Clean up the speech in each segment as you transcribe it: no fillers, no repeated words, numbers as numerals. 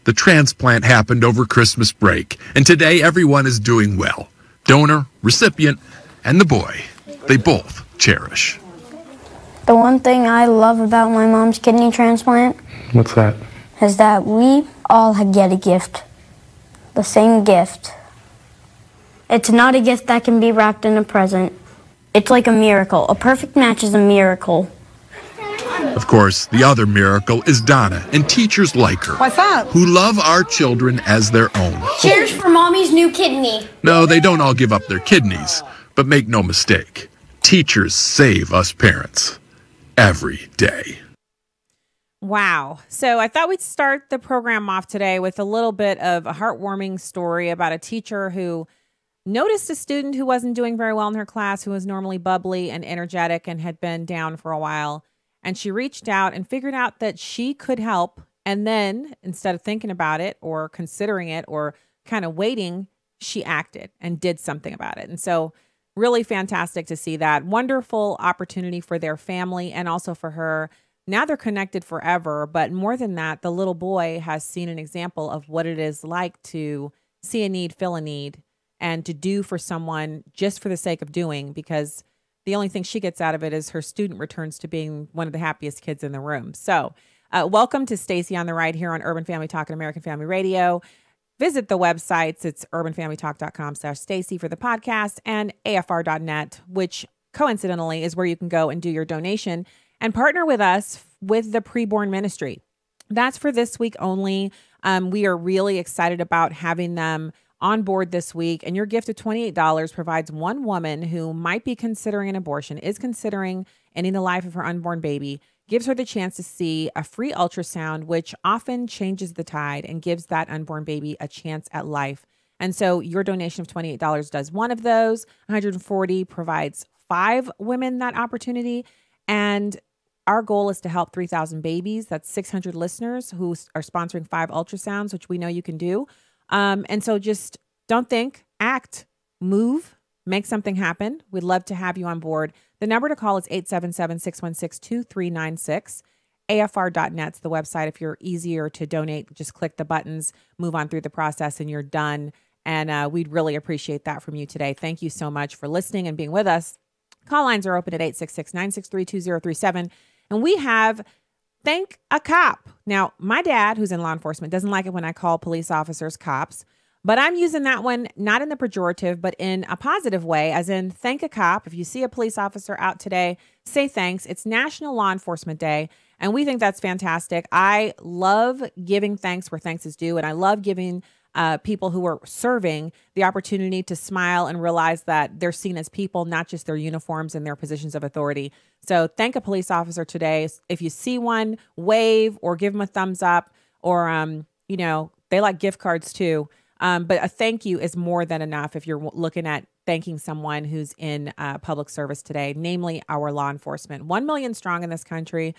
The transplant happened over Christmas break, and today everyone is doing well. Donor, recipient, and the boy they both cherish. The one thing I love about my mom's kidney transplant, what's that? Is that we all get a gift. The same gift. It's not a gift that can be wrapped in a present. It's like a miracle. A perfect match is a miracle. Of course, the other miracle is Donna and teachers like her. What's up? Who love our children as their own. Cheers for Mommy's new kidney. No, they don't all give up their kidneys, but make no mistake, teachers save us parents every day. Wow. So I thought we'd start the program off today with a little bit of a heartwarming story about a teacher who noticed a student who wasn't doing very well in her class, who was normally bubbly and energetic and had been down for a while. And she reached out and figured out that she could help. And then instead of thinking about it or considering it or kind of waiting, she acted and did something about it. And so really fantastic to see that. Wonderful opportunity for their family and also for her. Now they're connected forever. But more than that, the little boy has seen an example of what it is like to see a need, fill a need, and to do for someone just for the sake of doing, because the only thing she gets out of it is her student returns to being one of the happiest kids in the room. So welcome to Stacy on the Right here on Urban Family Talk and American Family Radio. Visit the websites. It's urbanfamilytalk.com/Stacy for the podcast and afr.net, which coincidentally is where you can go and do your donation and partner with us with the preborn ministry. That's for this week only. We are really excited about having them on board this week. And your gift of $28 provides one woman who might be considering an abortion, is considering ending the life of her unborn baby, gives her the chance to see a free ultrasound, which often changes the tide and gives that unborn baby a chance at life. And so your donation of $28 does one of those. $140 provides 5 women that opportunity. And our goal is to help 3,000 babies. That's 600 listeners who are sponsoring 5 ultrasounds, which we know you can do. And so just don't think, act, move, make something happen. We'd love to have you on board. The number to call is 877-616-2396. AFR.net's the website. If you're easier to donate, just click the buttons, move on through the process, and you're done. And we'd really appreciate that from you today. Thank you so much for listening and being with us. Call lines are open at 866-963-2037. And we have Thank a Cop. Now, my dad, who's in law enforcement, doesn't like it when I call police officers cops, but I'm using that one not in the pejorative, but in a positive way, as in thank a cop. If you see a police officer out today, say thanks. It's National Law Enforcement Day, and we think that's fantastic. I love giving thanks where thanks is due, and I love giving people who are serving the opportunity to smile and realize that they're seen as people, not just their uniforms and their positions of authority. So thank a police officer today. If you see one, wave or give them a thumbs up, or, they like gift cards too. But a thank you is more than enough if you're looking at thanking someone who's in public service today, namely our law enforcement. 1 million strong in this country.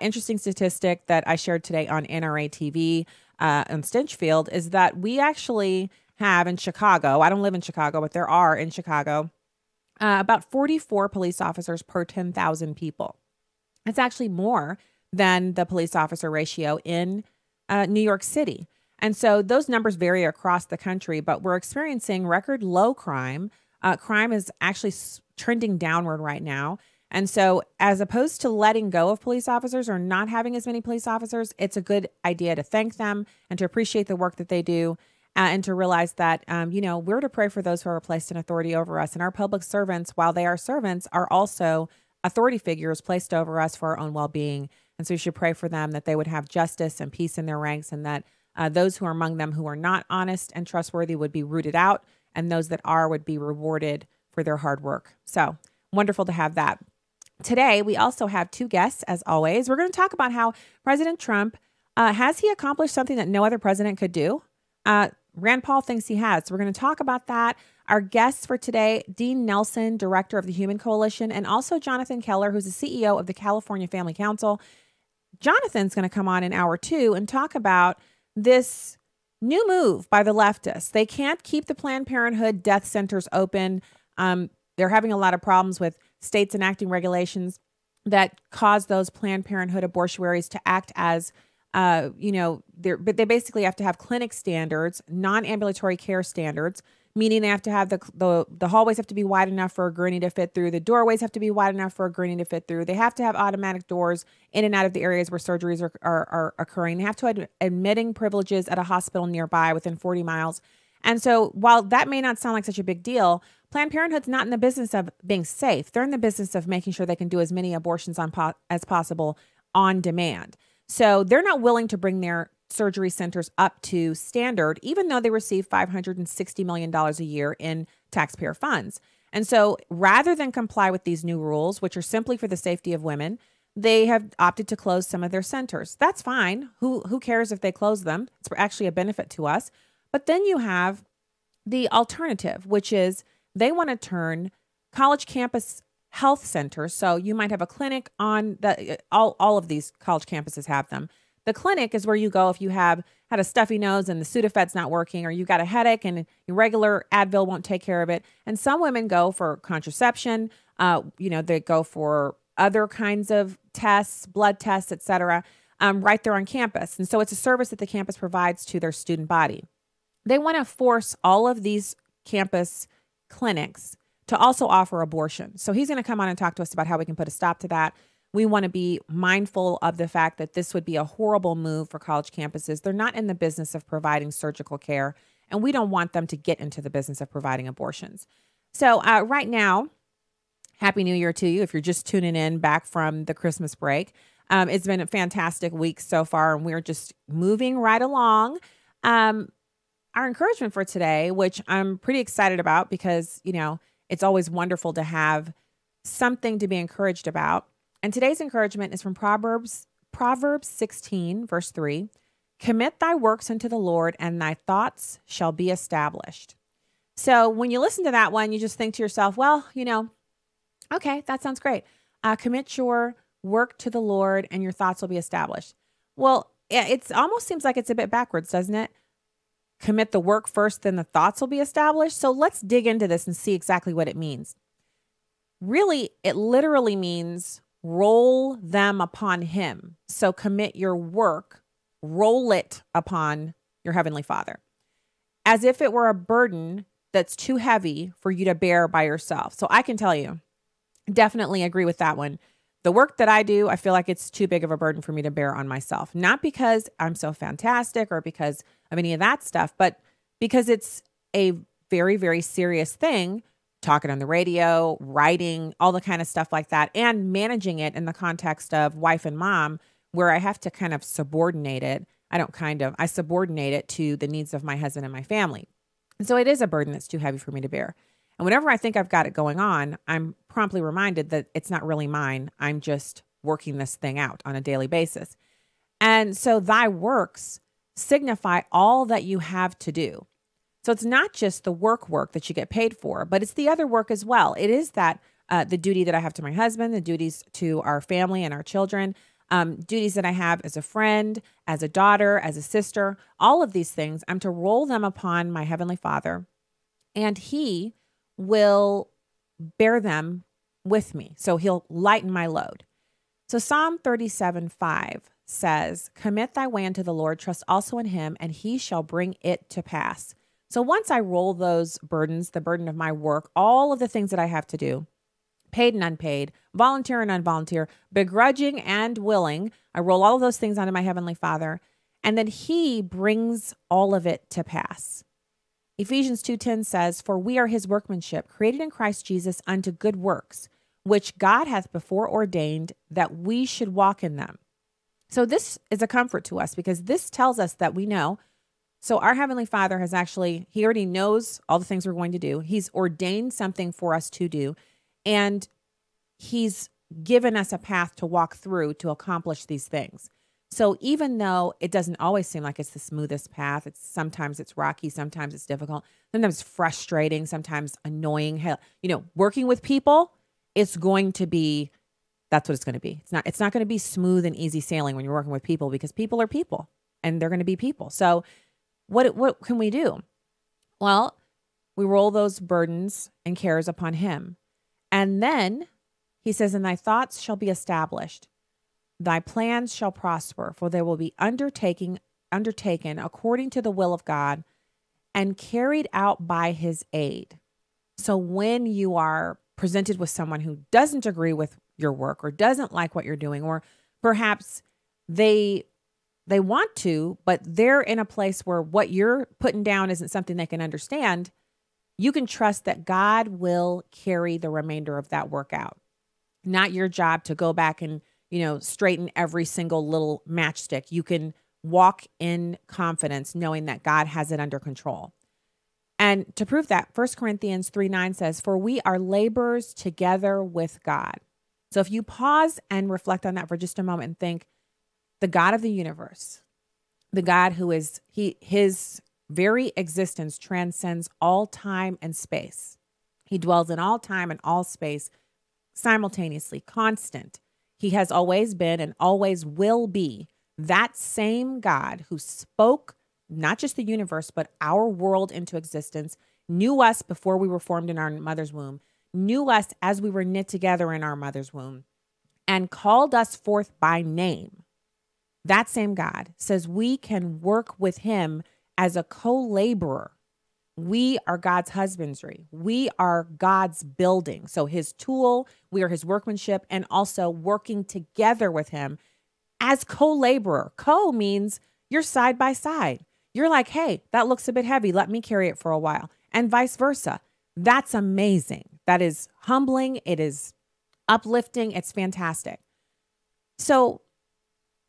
Interesting statistic that I shared today on NRA TV on Stinchfield is that we actually have in Chicago, I don't live in Chicago, but there are in Chicago, about 44 police officers per 10,000 people. It's actually more than the police officer ratio in New York City. And so those numbers vary across the country, but we're experiencing record low crime. Crime is actually trending downward right now. And so as opposed to letting go of police officers or not having as many police officers, it's a good idea to thank them and to appreciate the work that they do and to realize that, we're to pray for those who are placed in authority over us. And our public servants, while they are servants, are also authority figures placed over us for our own well-being. And so you should pray for them that they would have justice and peace in their ranks, and that those who are among them who are not honest and trustworthy would be rooted out, and those that are would be rewarded for their hard work. So wonderful to have that. Today, we also have 2 guests, as always. We're going to talk about how President Trump, has he accomplished something that no other president could do? Rand Paul thinks he has. So we're going to talk about that. Our guests for today, Dean Nelson, Director of the Human Coalition, and also Jonathan Keller, who's the CEO of the California Family Council. Jonathan's going to come on in hour 2 and talk about this new move by the leftists. They can't keep the Planned Parenthood death centers open. They're having a lot of problems with states enacting regulations that cause those Planned Parenthood abortuaries to act as But they basically have to have clinic standards, non-ambulatory care standards, meaning they have to have the hallways have to be wide enough for a gurney to fit through. The doorways have to be wide enough for a gurney to fit through. They have to have automatic doors in and out of the areas where surgeries are occurring. They have to have admitting privileges at a hospital nearby within 40 miles. And so while that may not sound like such a big deal, Planned Parenthood's not in the business of being safe. They're in the business of making sure they can do as many abortions as possible on demand. So they're not willing to bring their surgery centers up to standard, even though they receive $560 million a year in taxpayer funds. And so rather than comply with these new rules, which are simply for the safety of women, they have opted to close some of their centers. That's fine. Who cares if they close them? It's actually a benefit to us. But then you have the alternative, which is they want to turn college campus health centers. So you might have a clinic on all of these college campuses have them. The clinic is where you go if you have had a stuffy nose and the Sudafed's not working, or you've got a headache and your regular Advil won't take care of it. And some women go for contraception. They go for other kinds of tests, blood tests, et cetera, right there on campus. And so it's a service that the campus provides to their student body. They want to force all of these campus clinics to also offer abortion. So he's going to come on and talk to us about how we can put a stop to that. We want to be mindful of the fact that this would be a horrible move for college campuses. They're not in the business of providing surgical care, and we don't want them to get into the business of providing abortions. So right now, Happy New Year to you if you're just tuning in back from the Christmas break. It's been a fantastic week so far, and we're just moving right along. Our encouragement for today, which I'm pretty excited about because, it's always wonderful to have something to be encouraged about. And today's encouragement is from Proverbs 16, verse 3. Commit thy works unto the Lord, and thy thoughts shall be established. So when you listen to that one, you just think to yourself, well, okay, that sounds great. Commit your work to the Lord, and your thoughts will be established. Well, it almost seems like it's a bit backwards, doesn't it? Commit the work first, then the thoughts will be established. So let's dig into this and see exactly what it means. Really, it literally means roll them upon him. So commit your work, roll it upon your Heavenly Father, as if it were a burden that's too heavy for you to bear by yourself. So I can tell you, definitely agree with that one. The work that I do, I feel like it's too big of a burden for me to bear on myself. Not because I'm so fantastic or because of any of that stuff, but because it's a very, very serious thing, talking on the radio, writing, all the kind of stuff like that, and managing it in the context of wife and mom, where I have to kind of subordinate it. I subordinate it to the needs of my husband and my family. And so it is a burden that's too heavy for me to bear. And whenever I think I've got it going on, I'm promptly reminded that it's not really mine. I'm just working this thing out on a daily basis. And so thy works signify all that you have to do. So it's not just the work that you get paid for, but it's the other work as well. It is that the duty that I have to my husband, the duties to our family and our children, duties that I have as a friend, as a daughter, as a sister, all of these things, I'm to roll them upon my Heavenly Father, and he will bear them with me. So he'll lighten my load. So Psalm 37:5 says, commit thy way unto the Lord, trust also in him, and he shall bring it to pass. So once I roll those burdens, the burden of my work, all of the things that I have to do, paid and unpaid, volunteer and involunteer, begrudging and willing, I roll all of those things onto my Heavenly Father, and then he brings all of it to pass. Ephesians 2:10 says, for we are his workmanship, created in Christ Jesus unto good works, which God hath before ordained that we should walk in them. So this is a comfort to us because this tells us that we know. So our Heavenly Father he already knows all the things we're going to do. He's ordained something for us to do, and he's given us a path to walk through to accomplish these things. So even though it doesn't always seem like it's the smoothest path, sometimes it's rocky, sometimes it's difficult, sometimes frustrating, sometimes annoying. Hell, working with people, that's what it's going to be. It's not going to be smooth and easy sailing when you're working with people, because people are people and they're going to be people. So what can we do? Well, we roll those burdens and cares upon him. And then he says, and thy thoughts shall be established. thy plans shall prosper, for they will be undertaken according to the will of God and carried out by his aid. So when you are presented with someone who doesn't agree with your work or doesn't like what you're doing, or perhaps they want to, but they're in a place where what you're putting down isn't something they can understand, you can trust that God will carry the remainder of that work out. Not your job to go back and, straighten every single little matchstick. You can walk in confidence knowing that God has it under control. And to prove that, 1 Corinthians 3:9 says, "For we are laborers together with God." So if you pause and reflect on that for just a moment and think, the God of the universe, the God who is, his very existence transcends all time and space. He dwells in all time and all space simultaneously, constant. He has always been and always will be that same God who spoke not just the universe, but our world into existence, knew us before we were formed in our mother's womb, knew us as we were knit together in our mother's womb, and called us forth by name. That same God says we can work with him as a co-laborer. We are God's husbandry. We are God's building. So his tool, we are his workmanship, and also working together with him as co-laborer. Co means you're side by side. You're like, hey, that looks a bit heavy. Let me carry it for a while. And vice versa. That's amazing. That is humbling. It is uplifting. It's fantastic. So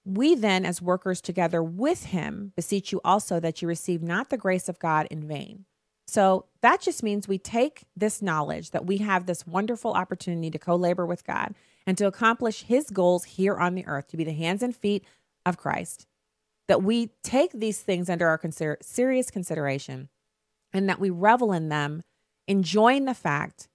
we then, as workers together with him, beseech you also that you receive not the grace of God in vain. So that just means we take this knowledge that we have this wonderful opportunity to co-labor with God and to accomplish his goals here on the earth, to be the hands and feet of Christ, that we take these things under our serious consideration and that we revel in them, enjoying the fact,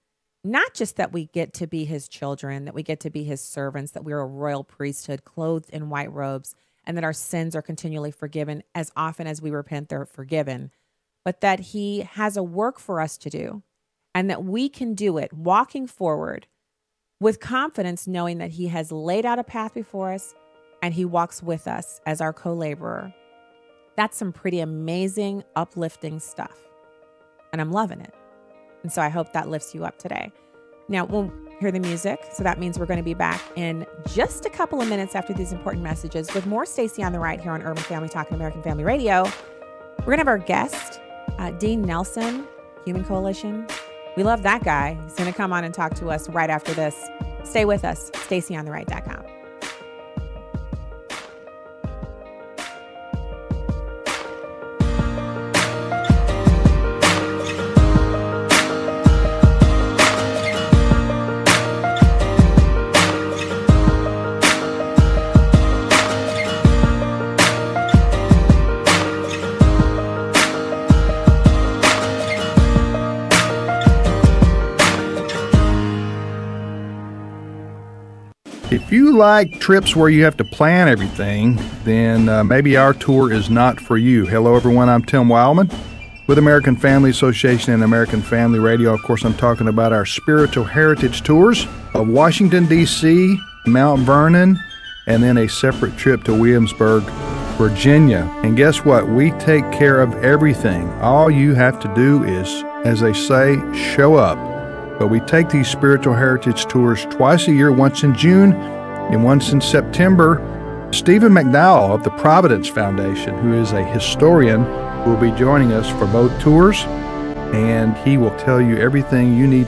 not just that we get to be his children, that we get to be his servants, that we're a royal priesthood clothed in white robes, and that our sins are continually forgiven as often as we repent, they're forgiven, but that he has a work for us to do and that we can do it walking forward with confidence, knowing that he has laid out a path before us and he walks with us as our co-laborer. That's some pretty amazing, uplifting stuff. And I'm loving it. And so I hope that lifts you up today. Now, we'll hear the music. So that means we're going to be back in just a couple of minutes after these important messages with more Stacy on the Right here on Urban Family Talk and American Family Radio. We're going to have our guest, Dean Nelson, Human Coalition. We love that guy. He's going to come on and talk to us right after this. Stay with us. StacyOnTheRight.com. If you like trips where you have to plan everything, then maybe our tour is not for you. Hello, everyone. I'm Tim Wildman with American Family Association and American Family Radio. Of course, I'm talking about our spiritual heritage tours of Washington, D.C., Mount Vernon, and then a separate trip to Williamsburg, Virginia. And guess what? We take care of everything. All you have to do is, as they say, show up. But we take these spiritual heritage tours twice a year, once in June and once in September. Stephen McDowell of the Providence Foundation, who is a historian, will be joining us for both tours, and he will tell you everything you need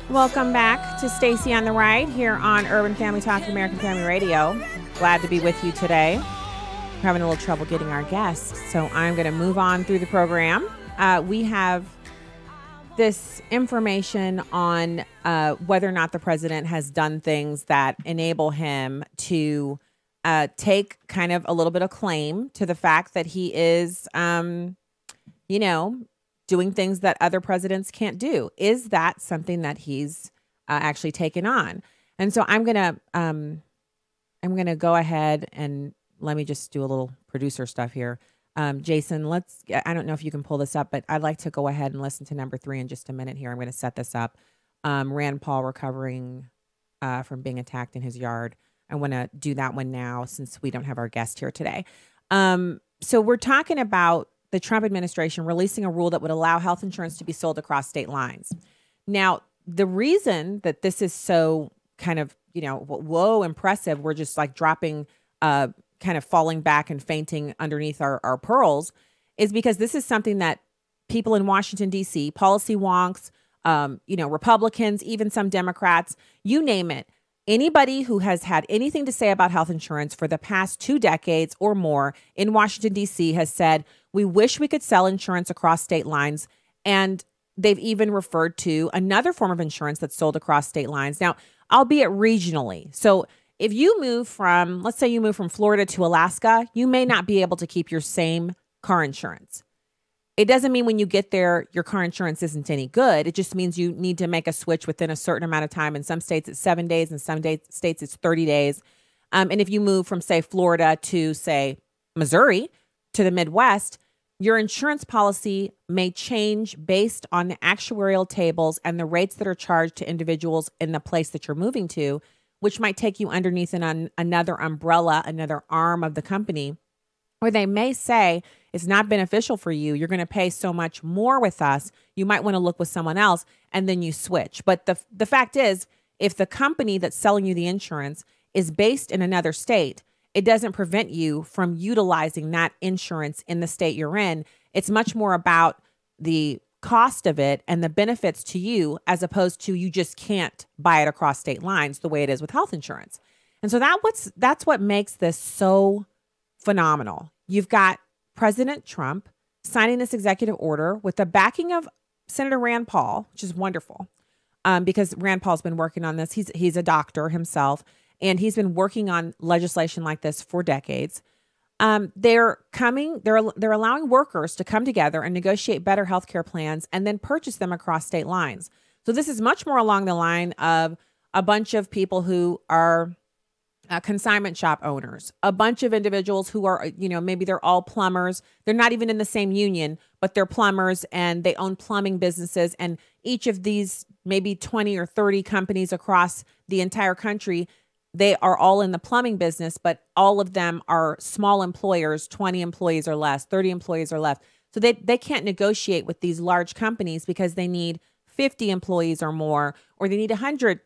Welcome back to Stacy on the Right here on Urban Family Talk and American Family Radio. Glad to be with you today. We're having a little trouble getting our guests, so I'm going to move on through the program. We have this information on whether or not the president has done things that enable him to take kind of a little bit of claim to the fact that he is, doing things that other presidents can't do. Is that something that he's actually taken on? And so I'm gonna go ahead and let me just do a little producer stuff here. Jason, I don't know if you can pull this up, but I'd like to go ahead and listen to number 3 in just a minute here. I'm going to set this up. Rand Paul recovering from being attacked in his yard. I want to do that one now since we don't have our guest here today. So we're talking about the Trump administration releasing a rule that would allow health insurance to be sold across state lines. Now, the reason that this is so kind of, whoa, impressive, we're just like dropping, kind of falling back and fainting underneath our pearls, is because this is something that people in Washington, D.C., policy wonks, Republicans, even some Democrats, you name it. Anybody who has had anything to say about health insurance for the past 2 decades or more in Washington, D.C. has said, we wish we could sell insurance across state lines. And they've even referred to another form of insurance that's sold across state lines. Now, albeit regionally. So if you move from, let's say you move from Florida to Alaska, you may not be able to keep your same car insurance. It doesn't mean when you get there, your car insurance isn't any good. It just means you need to make a switch within a certain amount of time. In some states, it's 7 days. In some states, it's 30 days. And if you move from, say, Florida to, say, Missouri to the Midwest, your insurance policy may change based on the actuarial tables and the rates that are charged to individuals in the place that you're moving to, which might take you underneath another umbrella, another arm of the company. Or they may say it's not beneficial for you. You're going to pay so much more with us. You might want to look with someone else, and then you switch. But the fact is, if the company that's selling you the insurance is based in another state, it doesn't prevent you from utilizing that insurance in the state you're in. It's much more about the cost of it and the benefits to you, as opposed to you just can't buy it across state lines the way it is with health insurance. And so that's what makes this so phenomenal. You've got President Trump signing this executive order with the backing of Senator Rand Paul, which is wonderful, because Rand Paul's been working on this. He's a doctor himself, and he's been working on legislation like this for decades. They're allowing workers to come together and negotiate better healthcare plans and then purchase them across state lines. So this is much more along the line of a bunch of people who are consignment shop owners, a bunch of individuals who are, maybe they're all plumbers. They're not even in the same union, but they're plumbers and they own plumbing businesses. And each of these maybe 20 or 30 companies across the entire country, they are all in the plumbing business, but all of them are small employers, 20 employees or less, 30 employees or less. So they can't negotiate with these large companies because they need 50 employees or more, or they need 100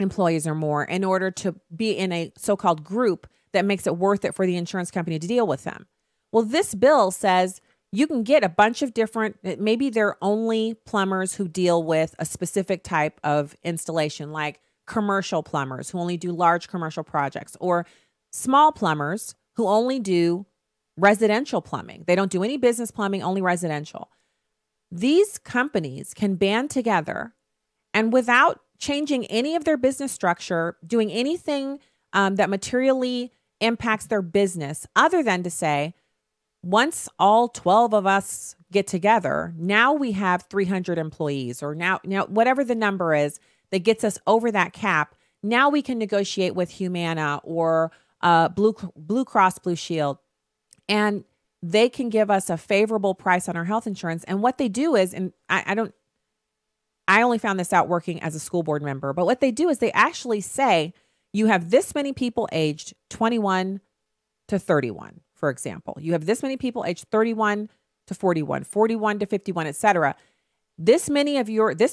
employees or more in order to be in a so-called group that makes it worth it for the insurance company to deal with them. Well, this bill says you can get a bunch of different, maybe they're only plumbers who deal with a specific type of installation, like commercial plumbers who only do large commercial projects, or small plumbers who only do residential plumbing. They don't do any business plumbing, only residential. These companies can band together and without changing any of their business structure, doing anything that materially impacts their business, other than to say, once all 12 of us get together, now we have 300 employees, or now whatever the number is that gets us over that cap. Now we can negotiate with Humana or Blue Cross Blue Shield, and they can give us a favorable price on our health insurance. And what they do is, and I only found this out working as a school board member, but what they do is they actually say you have this many people aged 21 to 31, for example. You have this many people aged 31 to 41, 41 to 51, et cetera. This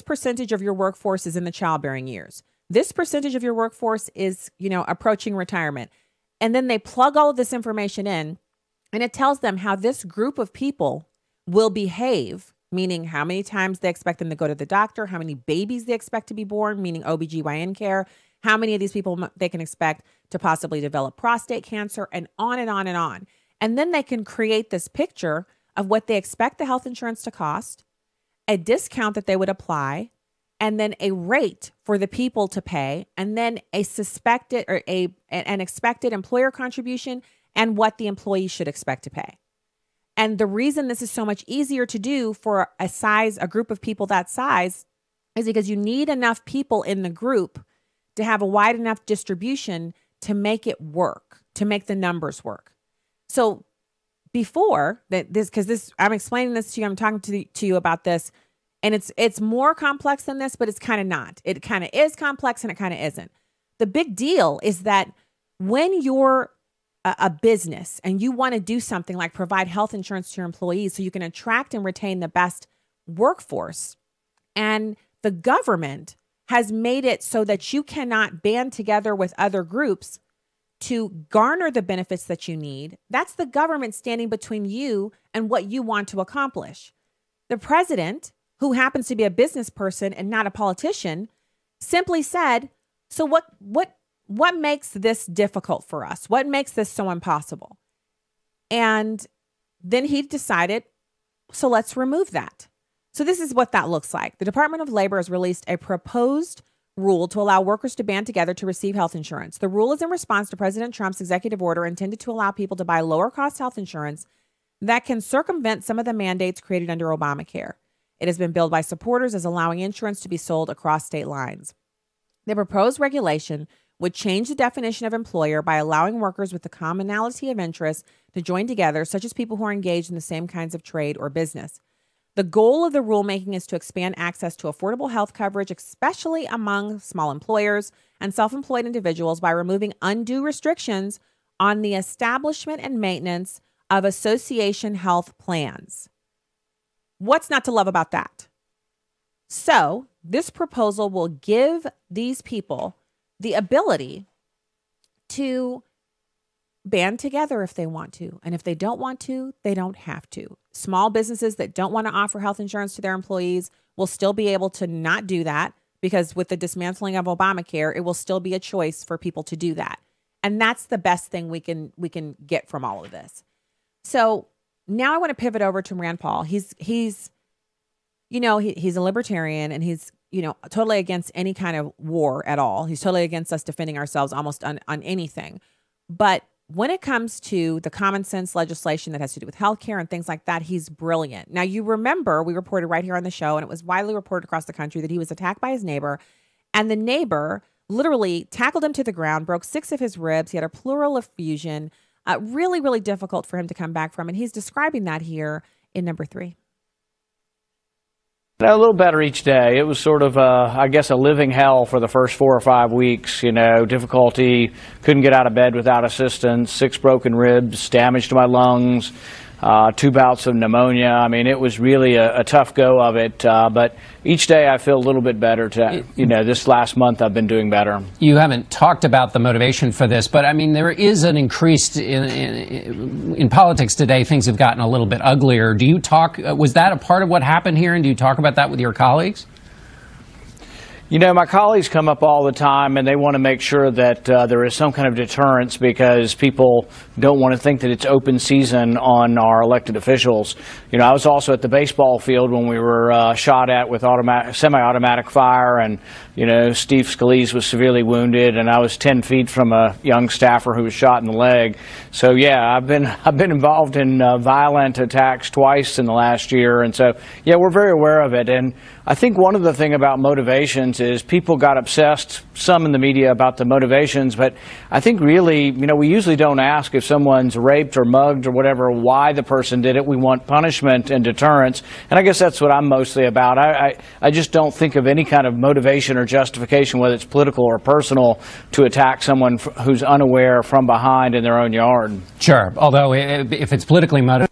percentage of your workforce is in the childbearing years. This percentage of your workforce is, approaching retirement. And then they plug all of this information in, and it tells them how this group of people will behave meaning how many times they expect them to go to the doctor, how many babies they expect to be born, meaning OBGYN care, how many of these people they can expect to possibly develop prostate cancer, and on and on and on. And then they can create this picture of what they expect the health insurance to cost, a discount that they would apply, and then a rate for the people to pay, and then a suspected or an expected employer contribution and what the employee should expect to pay. And the reason this is so much easier to do for a group of people that size is because you need enough people in the group to have a wide enough distribution to make it work, to make the numbers work. So before that, I'm explaining this to you, I'm talking to you about this, and it's more complex than this, but it's kind of not. It kind of is complex and it kind of isn't. The big deal is that when you're a business and you want to do something like provide health insurance to your employees so you can attract and retain the best workforce, and the government has made it so that you cannot band together with other groups to garner the benefits that you need, that's the government standing between you and what you want to accomplish. The president, who happens to be a business person and not a politician, simply said, so what makes this difficult for us? What makes this so impossible? And then he decided, so let's remove that. So this is what that looks like. The Department of Labor has released a proposed rule to allow workers to band together to receive health insurance. The rule is in response to President Trump's executive order intended to allow people to buy lower cost health insurance that can circumvent some of the mandates created under Obamacare. It has been billed by supporters as allowing insurance to be sold across state lines. The proposed regulation would change the definition of employer by allowing workers with the commonality of interest to join together, such as people who are engaged in the same kinds of trade or business. The goal of the rulemaking is to expand access to affordable health coverage, especially among small employers and self-employed individuals, by removing undue restrictions on the establishment and maintenance of association health plans. What's not to love about that? So, this proposal will give these people the ability to band together if they want to. And if they don't want to, they don't have to. Small businesses that don't want to offer health insurance to their employees will still be able to not do that, because with the dismantling of Obamacare, it will still be a choice for people to do that. And that's the best thing we can get from all of this. So now I want to pivot over to Rand Paul. He's a libertarian, and he's, totally against any kind of war at all. He's totally against us defending ourselves almost on anything. But when it comes to the common sense legislation that has to do with healthcare and things like that, he's brilliant. Now, you remember we reported right here on the show, and it was widely reported across the country, that he was attacked by his neighbor, and the neighbor literally tackled him to the ground, broke 6 of his ribs. He had a pleural effusion, really, really difficult for him to come back from. And he's describing that here in number 3. A little better each day. It was sort of, a living hell for the first 4 or 5 weeks. Difficulty, couldn't get out of bed without assistance, 6 broken ribs, damage to my lungs, 2 bouts of pneumonia. I mean, it was really a tough go of it. But each day I feel a little bit better. This last month I've been doing better. You haven't talked about the motivation for this, but I mean, there is an increased in politics today. Things have gotten a little bit uglier. Do you talk? Was that a part of what happened here? And do you talk about that with your colleagues? My colleagues come up all the time, and they want to make sure that there is some kind of deterrence, because people don't want to think that it's open season on our elected officials. I was also at the baseball field when we were shot at with semi-automatic fire, and Steve Scalise was severely wounded, and I was 10 feet from a young staffer who was shot in the leg. So yeah, I've been involved in violent attacks twice in the last year, and so yeah, we're very aware of it. And I think one of the thing about motivations is people got obsessed, some in the media, about the motivations, but I think really, we usually don't ask if someone's raped or mugged or whatever, why the person did it. We want punishment and deterrence, and I guess that's what I'm mostly about. I just don't think of any kind of motivation or justification, whether it's political or personal, to attack someone who's unaware from behind in their own yard. Sure, although if it's politically motivated,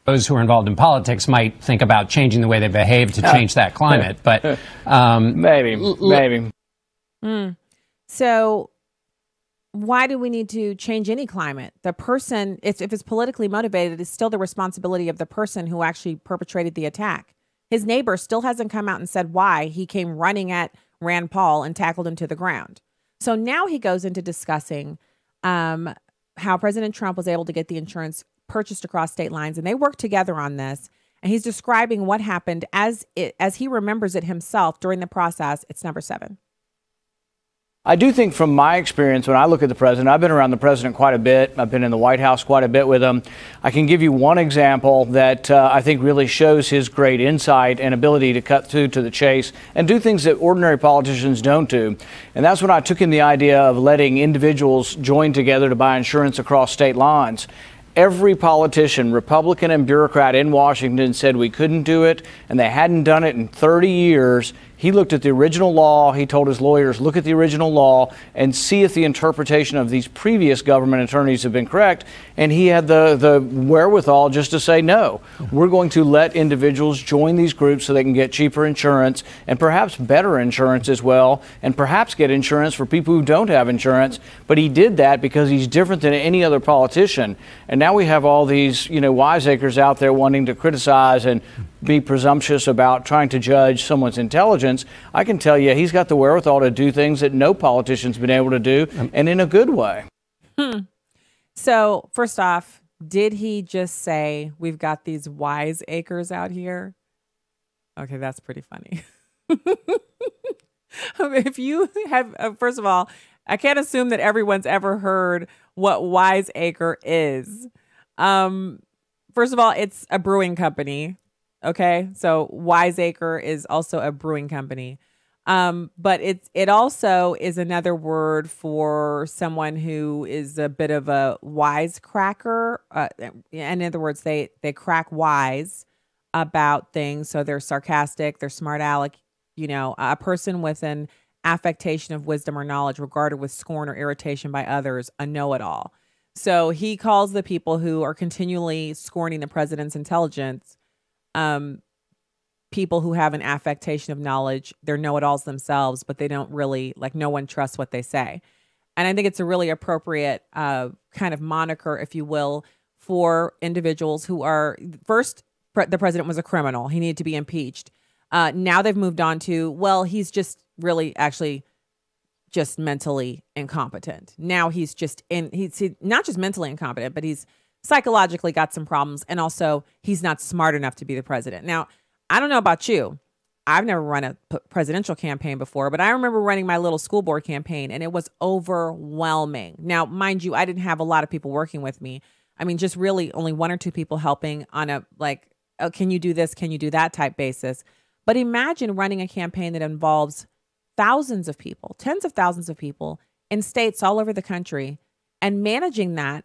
those who are involved in politics might think about changing the way they behave to change that climate, but maybe. So why do we need to change any climate? The person, if it's politically motivated, it's still the responsibility of the person who actually perpetrated the attack. His neighbor still hasn't come out and said why he came running at Rand Paul and tackled him to the ground. So now he goes into discussing how President Trump was able to get the insurance purchased across state lines, and they worked together on this. And he's describing what happened as he remembers it himself during the process. It's number 7. I do think from my experience, when I look at the president, I've been around the president quite a bit. I've been in the White House quite a bit with him. I can give you one example that I think really shows his great insight and ability to cut through to the chase and do things that ordinary politicians don't do. And that's when I took in the idea of letting individuals join together to buy insurance across state lines. Every politician, Republican and bureaucrat in Washington said we couldn't do it, and they hadn't done it in 30 years. He looked at the original law. He told his lawyers, look at the original law and see if the interpretation of these previous government attorneys have been correct. And he had the wherewithal just to say, no, we're going to let individuals join these groups so they can get cheaper insurance and perhaps better insurance as well, and perhaps get insurance for people who don't have insurance. But he did that because he's different than any other politician. And now we have all these, wiseacres out there wanting to criticize and be presumptuous about trying to judge someone's intelligence. I can tell you he's got the wherewithal to do things that no politician's been able to do, and in a good way. So first off, did he just say we've got these wiseacres out here? Okay, that's pretty funny. If you have, first of all, I can't assume that everyone's ever heard what wiseacre is. First of all, it's a brewing company. Okay, so wiseacre is also a brewing company. But it also is another word for someone who is a bit of a wisecracker. In other words, they crack wise about things. So they're sarcastic, they're smart aleck, a person with an affectation of wisdom or knowledge regarded with scorn or irritation by others, a know-it-all. So he calls the people who are continually scorning the president's intelligence people who have an affectation of knowledge. They're know-it-alls themselves, but they don't really, no one trusts what they say. And I think it's a really appropriate kind of moniker, if you will, for individuals who are, first, the president was a criminal. He needed to be impeached. Now they've moved on to, well, he's just really actually just mentally incompetent. Now he's not just mentally incompetent, but he's psychologically got some problems. And also he's not smart enough to be the president. Now, I don't know about you. I've never run a presidential campaign before, but I remember running my little school board campaign and it was overwhelming. Now, mind you, I didn't have a lot of people working with me. I mean, just really only 1 or 2 people helping on a oh, can you do this? Can you do that type basis? But imagine running a campaign that involves thousands of people, tens of thousands of people in states all over the country and managing that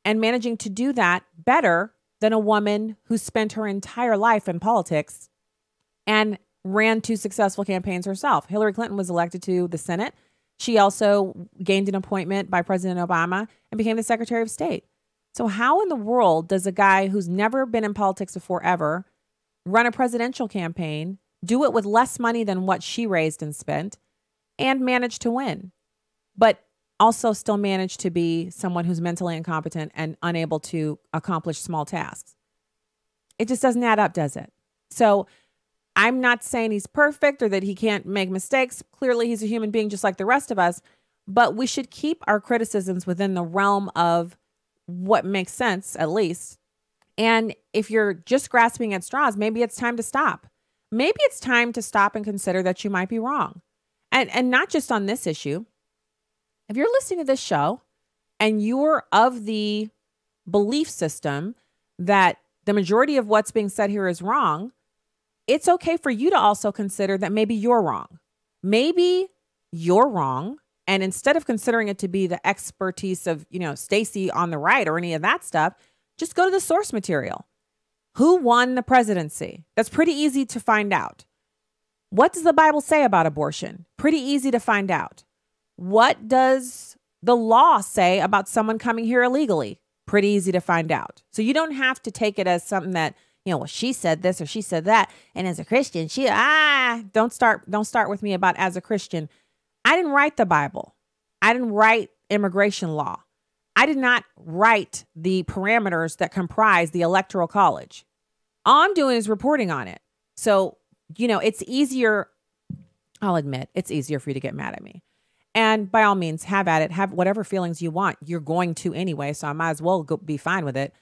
and managing to do that better than a woman who spent her entire life in politics and ran 2 successful campaigns herself. Hillary Clinton was elected to the Senate. She also gained an appointment by President Obama and became the Secretary of State. So how in the world does a guy who's never been in politics before ever run a presidential campaign, do it with less money than what she raised and spent, and manage to win, but also still manage to be someone who's mentally incompetent and unable to accomplish small tasks? It just doesn't add up, does it? So I'm not saying he's perfect or that he can't make mistakes. Clearly, he's a human being just like the rest of us, but we should keep our criticisms within the realm of what makes sense, at least. And if you're just grasping at straws, maybe it's time to stop. Maybe it's time to stop and consider that you might be wrong. And not just on this issue. If you're listening to this show and you're of the belief system that the majority of what's being said here is wrong, it's okay for you to also consider that maybe you're wrong. Maybe you're wrong. And instead of considering it to be the expertise of, Stacy on the right or any of that stuff, just go to the source material. Who won the presidency? That's pretty easy to find out. What does the Bible say about abortion? Pretty easy to find out. What does the law say about someone coming here illegally? Pretty easy to find out. So you don't have to take it as something that, well, she said this or she said that. And as a Christian, don't start with me about as a Christian. I didn't write the Bible. I didn't write immigration law. I did not write the parameters that comprise the Electoral College. All I'm doing is reporting on it. So, it's easier. I'll admit it's easier for you to get mad at me. And by all means, have at it. Have whatever feelings you want. You're going to anyway, so I might as well be fine with it.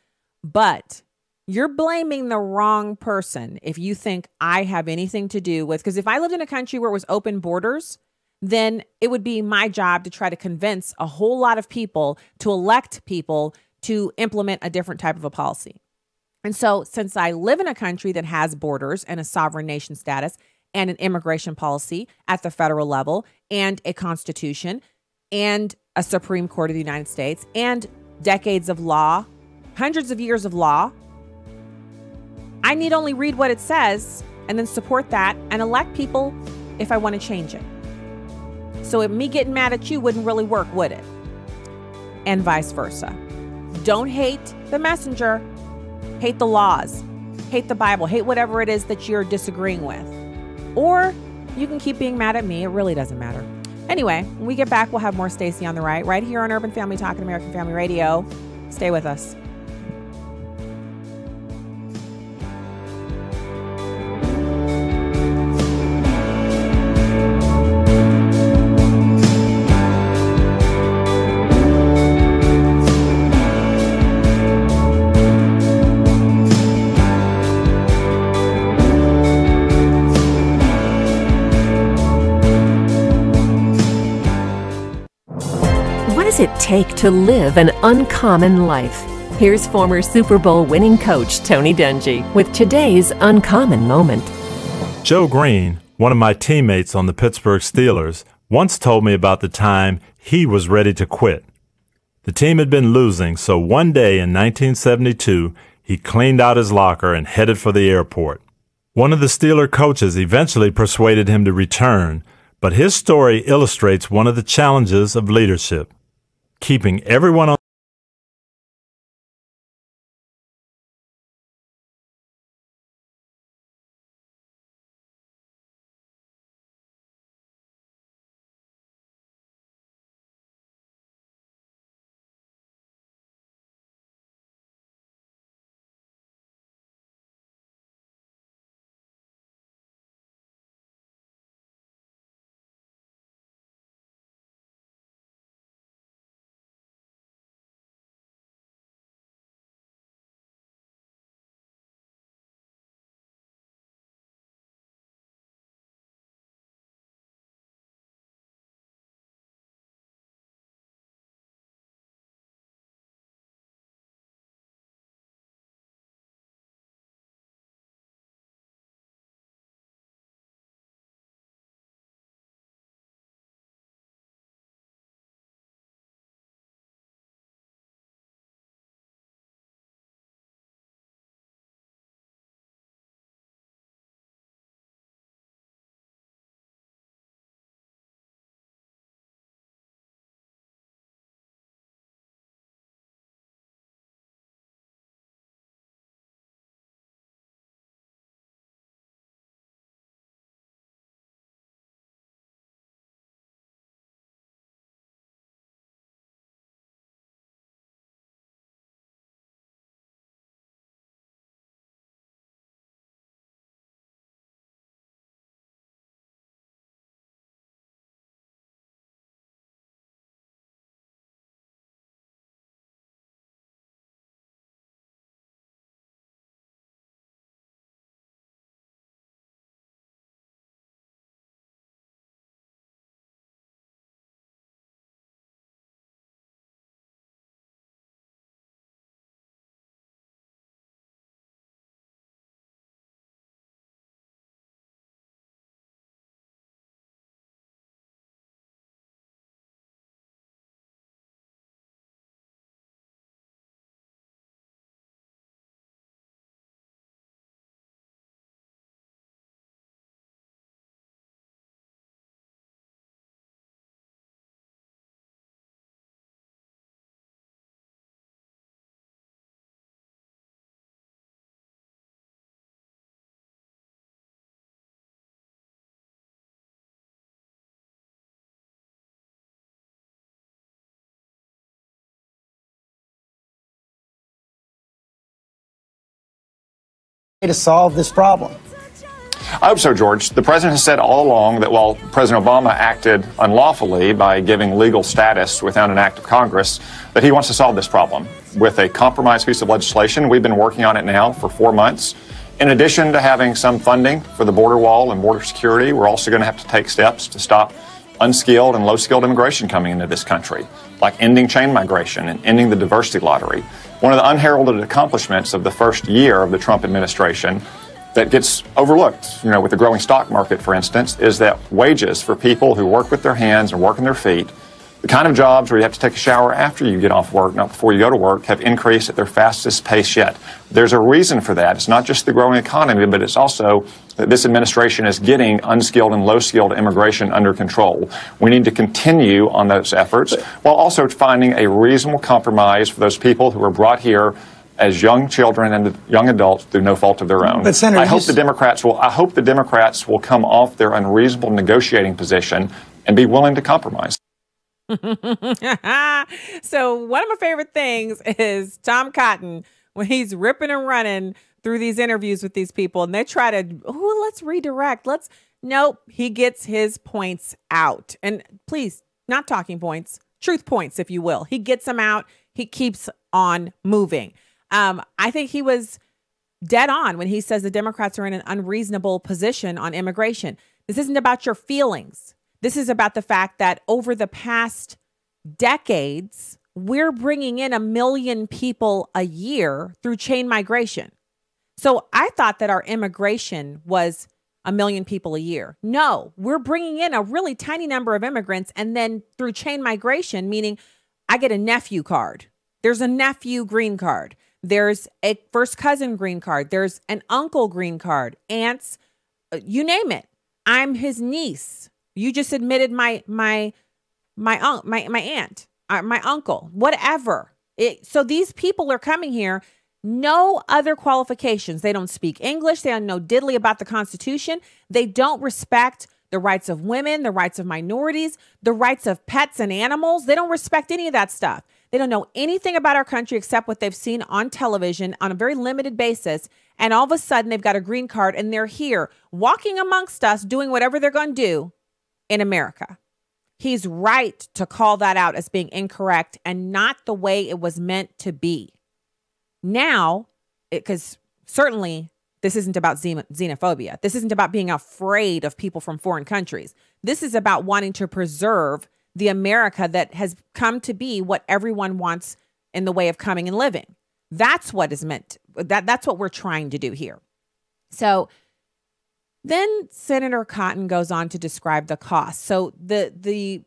But you're blaming the wrong person if you think I have anything to do with, because if I lived in a country where it was open borders, then it would be my job to try to convince a whole lot of people to elect people to implement a different type of a policy. And so since I live in a country that has borders and a sovereign nation status and an immigration policy at the federal level and a constitution and a Supreme Court of the United States and decades of law, hundreds of years of law, I need only read what it says and then support that and elect people if I want to change it. So me getting mad at you wouldn't really work, would it? And vice versa. Don't hate the messenger. Hate the laws. Hate the Bible. Hate whatever it is that you're disagreeing with. Or you can keep being mad at me. It really doesn't matter. Anyway, when we get back, we'll have more Stacy on the right here on Urban Family Talk and American Family Radio. Stay with us. What does it take to live an uncommon life? Here's former Super Bowl winning coach Tony Dungy with today's uncommon moment. Joe Green, one of my teammates on the Pittsburgh Steelers, once told me about the time he was ready to quit. The team had been losing, so one day in 1972, he cleaned out his locker and headed for the airport. One of the Steeler coaches eventually persuaded him to return, but his story illustrates one of the challenges of leadership: keeping everyone on to solve this problem? I hope so, George. The president has said all along that while President Obama acted unlawfully by giving legal status without an act of Congress, that he wants to solve this problem with a compromise piece of legislation. We've been working on it now for 4 months. In addition to having some funding for the border wall and border security, we're also going to have to take steps to stop unskilled and low-skilled immigration coming into this country, like ending chain migration and ending the diversity lottery. One of the unheralded accomplishments of the first year of the Trump administration that gets overlooked, with the growing stock market, for instance, is that wages for people who work with their hands and work on their feet, the kind of jobs where you have to take a shower after you get off work, not before you go to work, have increased at their fastest pace yet. There's a reason for that. It's not just the growing economy, but it's also that this administration is getting unskilled and low-skilled immigration under control. We need to continue on those efforts while also finding a reasonable compromise for those people who are brought here as young children and young adults through no fault of their own. But Senator, I hope the Democrats will come off their unreasonable negotiating position and be willing to compromise. So one of my favorite things is Tom Cotton when he's ripping and running through these interviews with these people and they try to, let's redirect. Nope, he gets his points out. And please, not talking points, truth points, if you will. He gets them out. He keeps on moving. I think he was dead on when he says the Democrats are in an unreasonable position on immigration. This isn't about your feelings. This is about the fact that over the past decades, we're bringing in 1 million people a year through chain migration. So I thought that our immigration was 1 million people a year. No, we're bringing in a really tiny number of immigrants and then through chain migration, meaning I get a nephew card. There's a nephew green card. There's a first cousin green card. There's an uncle green card, aunts, you name it. I'm his niece. You just admitted my aunt, my uncle, whatever. So these people are coming here, no other qualifications. They don't speak English. They don't know diddly about the Constitution. They don't respect the rights of women, the rights of minorities, the rights of pets and animals. They don't respect any of that stuff. They don't know anything about our country except what they've seen on television on a very limited basis. And all of a sudden they've got a green card and they're here walking amongst us, doing whatever they're going to do in America. He's right to call that out as being incorrect and not the way it was meant to be. Now, because certainly this isn't about xenophobia. This isn't about being afraid of people from foreign countries. This is about wanting to preserve the America that has come to be what everyone wants in the way of coming and living. That's what is meant. That's what we're trying to do here. So then Senator Cotton goes on to describe the cost. So the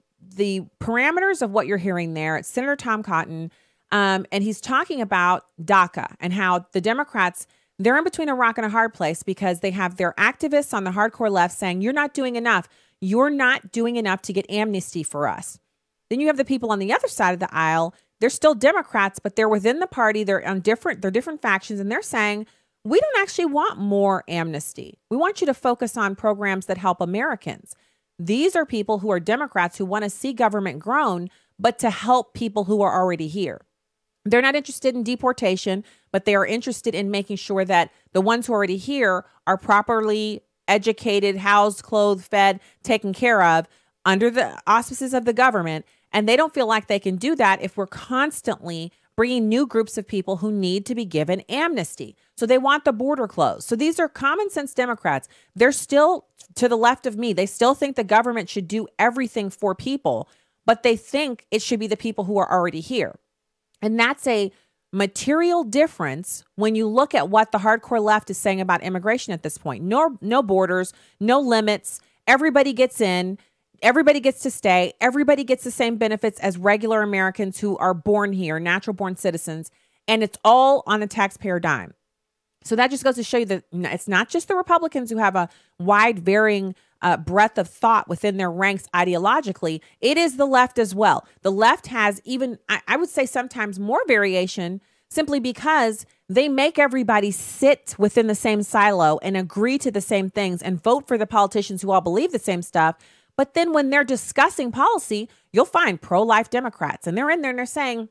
parameters of what you're hearing there, it's Senator Tom Cotton, and he's talking about DACA and how the Democrats, they're in between a rock and a hard place because they have their activists on the hardcore left saying, you're not doing enough. You're not doing enough to get amnesty for us. Then you have the people on the other side of the aisle. They're still Democrats, but they're within the party. They're different factions, and they're saying, we don't actually want more amnesty. We want you to focus on programs that help Americans. These are people who are Democrats who want to see government grown, but to help people who are already here. They're not interested in deportation, but they are interested in making sure that the ones who are already here are properly educated, housed, clothed, fed, taken care of under the auspices of the government. And they don't feel like they can do that if we're constantly bringing new groups of people who need to be given amnesty. So they want the border closed. So these are common sense Democrats. They're still to the left of me. They still think the government should do everything for people, but they think it should be the people who are already here. And that's a material difference when you look at what the hardcore left is saying about immigration at this point. No borders, no limits. Everybody gets in. Everybody gets to stay. Everybody gets the same benefits as regular Americans who are born here, natural born citizens. And it's all on the taxpayer dime. So that just goes to show you that it's not just the Republicans who have a wide varying breadth of thought within their ranks ideologically. It is the left as well. The left has even, I would say sometimes more variation simply because they make everybody sit within the same silo and agree to the same things and vote for the politicians who all believe the same stuff. But then when they're discussing policy, you'll find pro-life Democrats and they're in there and they're saying,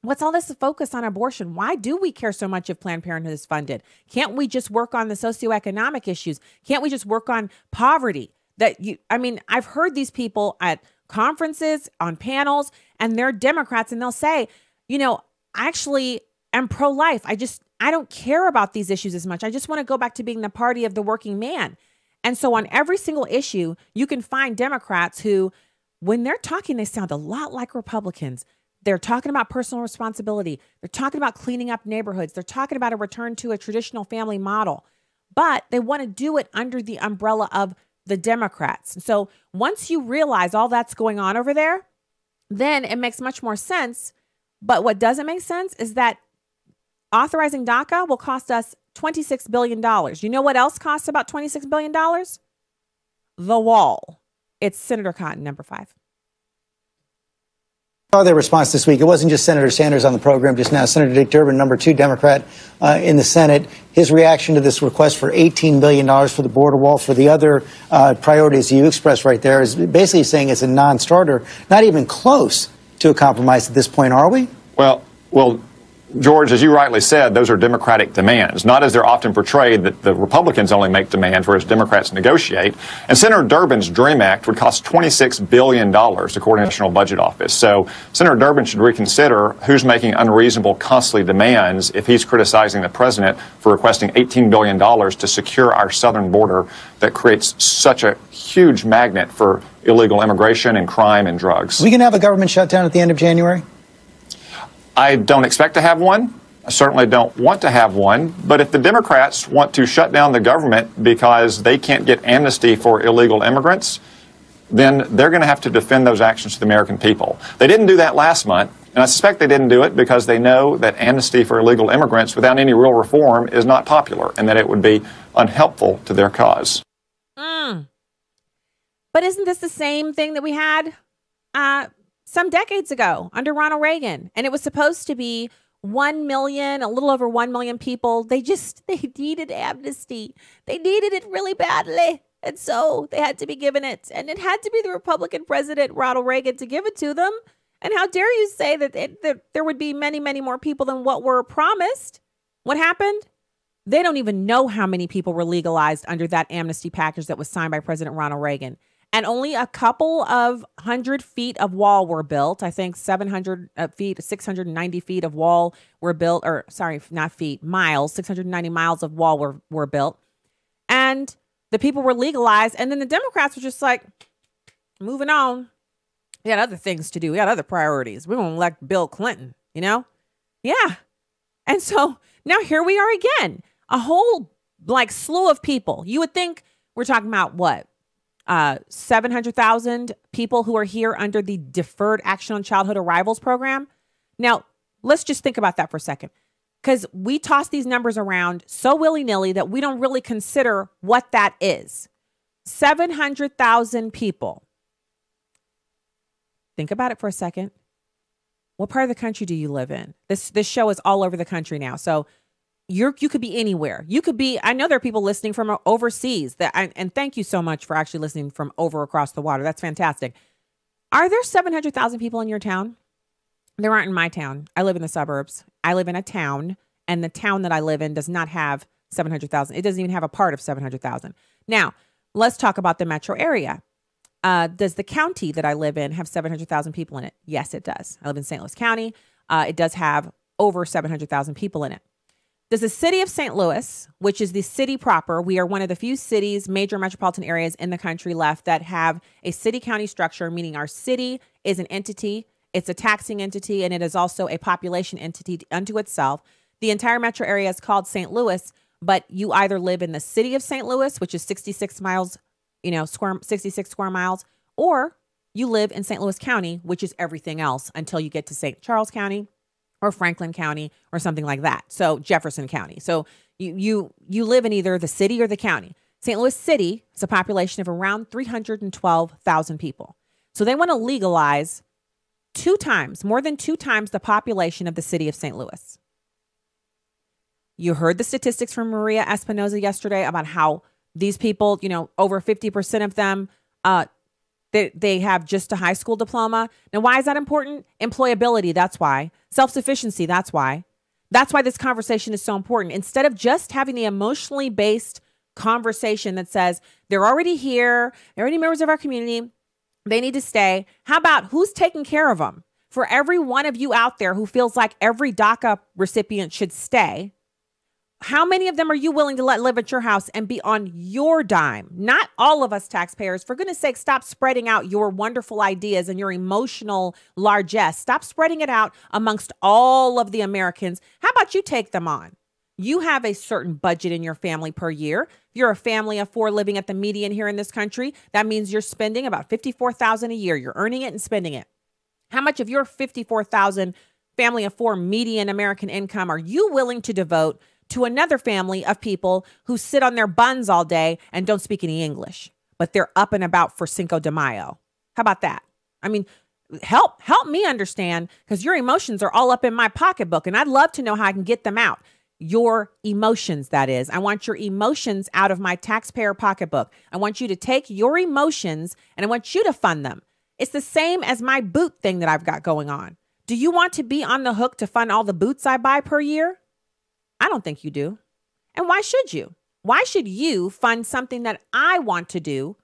What's all this focus on abortion? Why do we care so much if Planned Parenthood is funded? Can't we just work on the socioeconomic issues? Can't we just work on poverty? I've heard these people at conferences, on panels, and they're Democrats, and they'll say, I actually am pro-life. I don't care about these issues as much. I just want to go back to being the party of the working man. And so on every single issue, you can find Democrats who, when they're talking, they sound a lot like Republicans. They're talking about personal responsibility. They're talking about cleaning up neighborhoods. They're talking about a return to a traditional family model. But they want to do it under the umbrella of the Democrats. And so once you realize all that's going on over there, then it makes much more sense. But what doesn't make sense is that authorizing DACA will cost us $26 billion. You know what else costs about $26 billion? The wall. It's Senator Cotton, number 5. Their response this week. It wasn't just Senator Sanders on the program just now. Senator Dick Durbin, number 2 Democrat in the Senate, his reaction to this request for $18 billion for the border wall, for the other priorities you expressed right there, is basically saying it's a non-starter, not even close to a compromise at this point, are we? Well, George, as you rightly said, those are Democratic demands, not as they're often portrayed that the Republicans only make demands, whereas Democrats negotiate. And Senator Durbin's DREAM Act would cost $26 billion, according to the National Budget Office. So Senator Durbin should reconsider who's making unreasonable, costly demands if he's criticizing the president for requesting $18 billion to secure our southern border that creates such a huge magnet for illegal immigration and crime and drugs. We can have a government shutdown at the end of January? I don't expect to have one. I certainly don't want to have one. But if the Democrats want to shut down the government because they can't get amnesty for illegal immigrants, then they're going to have to defend those actions to the American people. They didn't do that last month, and I suspect they didn't do it because they know that amnesty for illegal immigrants without any real reform is not popular and that it would be unhelpful to their cause. But isn't this the same thing that we had some decades ago under Ronald Reagan? And it was supposed to be 1 million, a little over 1 million people. They needed amnesty. They needed it really badly. And so they had to be given it. And it had to be the Republican president, Ronald Reagan, to give it to them. And how dare you say that there would be many, many more people than what were promised? What happened? They don't even know how many people were legalized under that amnesty package that was signed by President Ronald Reagan. And only a couple of 100 feet of wall were built. I think 700 feet, 690 feet of wall were built, or sorry, not feet, miles, 690 miles of wall were built. And the people were legalized. And then the Democrats were just like, moving on. We had other things to do. We had other priorities. We won't elect Bill Clinton, Yeah. And so now here we are again, a whole slew of people. You would think we're talking about what? 700,000 people who are here under the Deferred Action on Childhood Arrivals program. Now, let's just think about that for a second, because we toss these numbers around so willy-nilly that we don't really consider what that is. 700,000 people. Think about it for a second. What part of the country do you live in? This show is all over the country now. So you could be anywhere. You could be, I know there are people listening from overseas and thank you so much for actually listening from over across the water. That's fantastic. Are there 700,000 people in your town? There aren't in my town. I live in the suburbs. I live in a town, and the town that I live in does not have 700,000. It doesn't even have a part of 700,000. Now, let's talk about the metro area. Does the county that I live in have 700,000 people in it? Yes, it does. I live in St. Louis County. It does have over 700,000 people in it. Does the city of St. Louis, which is the city proper, we are one of the few cities, major metropolitan areas in the country left that have a city-county structure, meaning our city is an entity, it's a taxing entity, and it is also a population entity unto itself. The entire metro area is called St. Louis, but you either live in the city of St. Louis, which is 66 miles, 66 square miles, or you live in St. Louis County, which is everything else until you get to St. Charles County, or Franklin County, or something like that. So Jefferson County. So you live in either the city or the county. St. Louis City has a population of around 312,000 people. So they want to legalize more than two times the population of the city of St. Louis. You heard the statistics from Maria Espinoza yesterday about how these people, over 50% of them They have just a high school diploma. Now, why is that important? Employability, that's why. Self-sufficiency, that's why. That's why this conversation is so important. Instead of just having the emotionally based conversation that says, they're already here, they're already members of our community, they need to stay. How about who's taking care of them? For every one of you out there who feels like every DACA recipient should stay, how many of them are you willing to let live at your house and be on your dime? Not all of us taxpayers. For goodness sake, stop spreading out your wonderful ideas and your emotional largesse. Stop spreading it out amongst all of the Americans. How about you take them on? You have a certain budget in your family per year. If you're a family of 4 living at the median here in this country, that means you're spending about $54,000 a year. You're earning it and spending it. How much of your $54,000 family of 4 median American income are you willing to devote to another family of people who sit on their buns all day and don't speak any English, but they're up and about for Cinco de Mayo? How about that? I mean, help me understand, because your emotions are all up in my pocketbook, and I'd love to know how I can get them out. Your emotions, that is. I want your emotions out of my taxpayer pocketbook. I want you to take your emotions and I want you to fund them. It's the same as my boot thing that I've got going on. Do you want to be on the hook to fund all the boots I buy per year? I don't think you do. And why should you? Why should you fund something that I want to do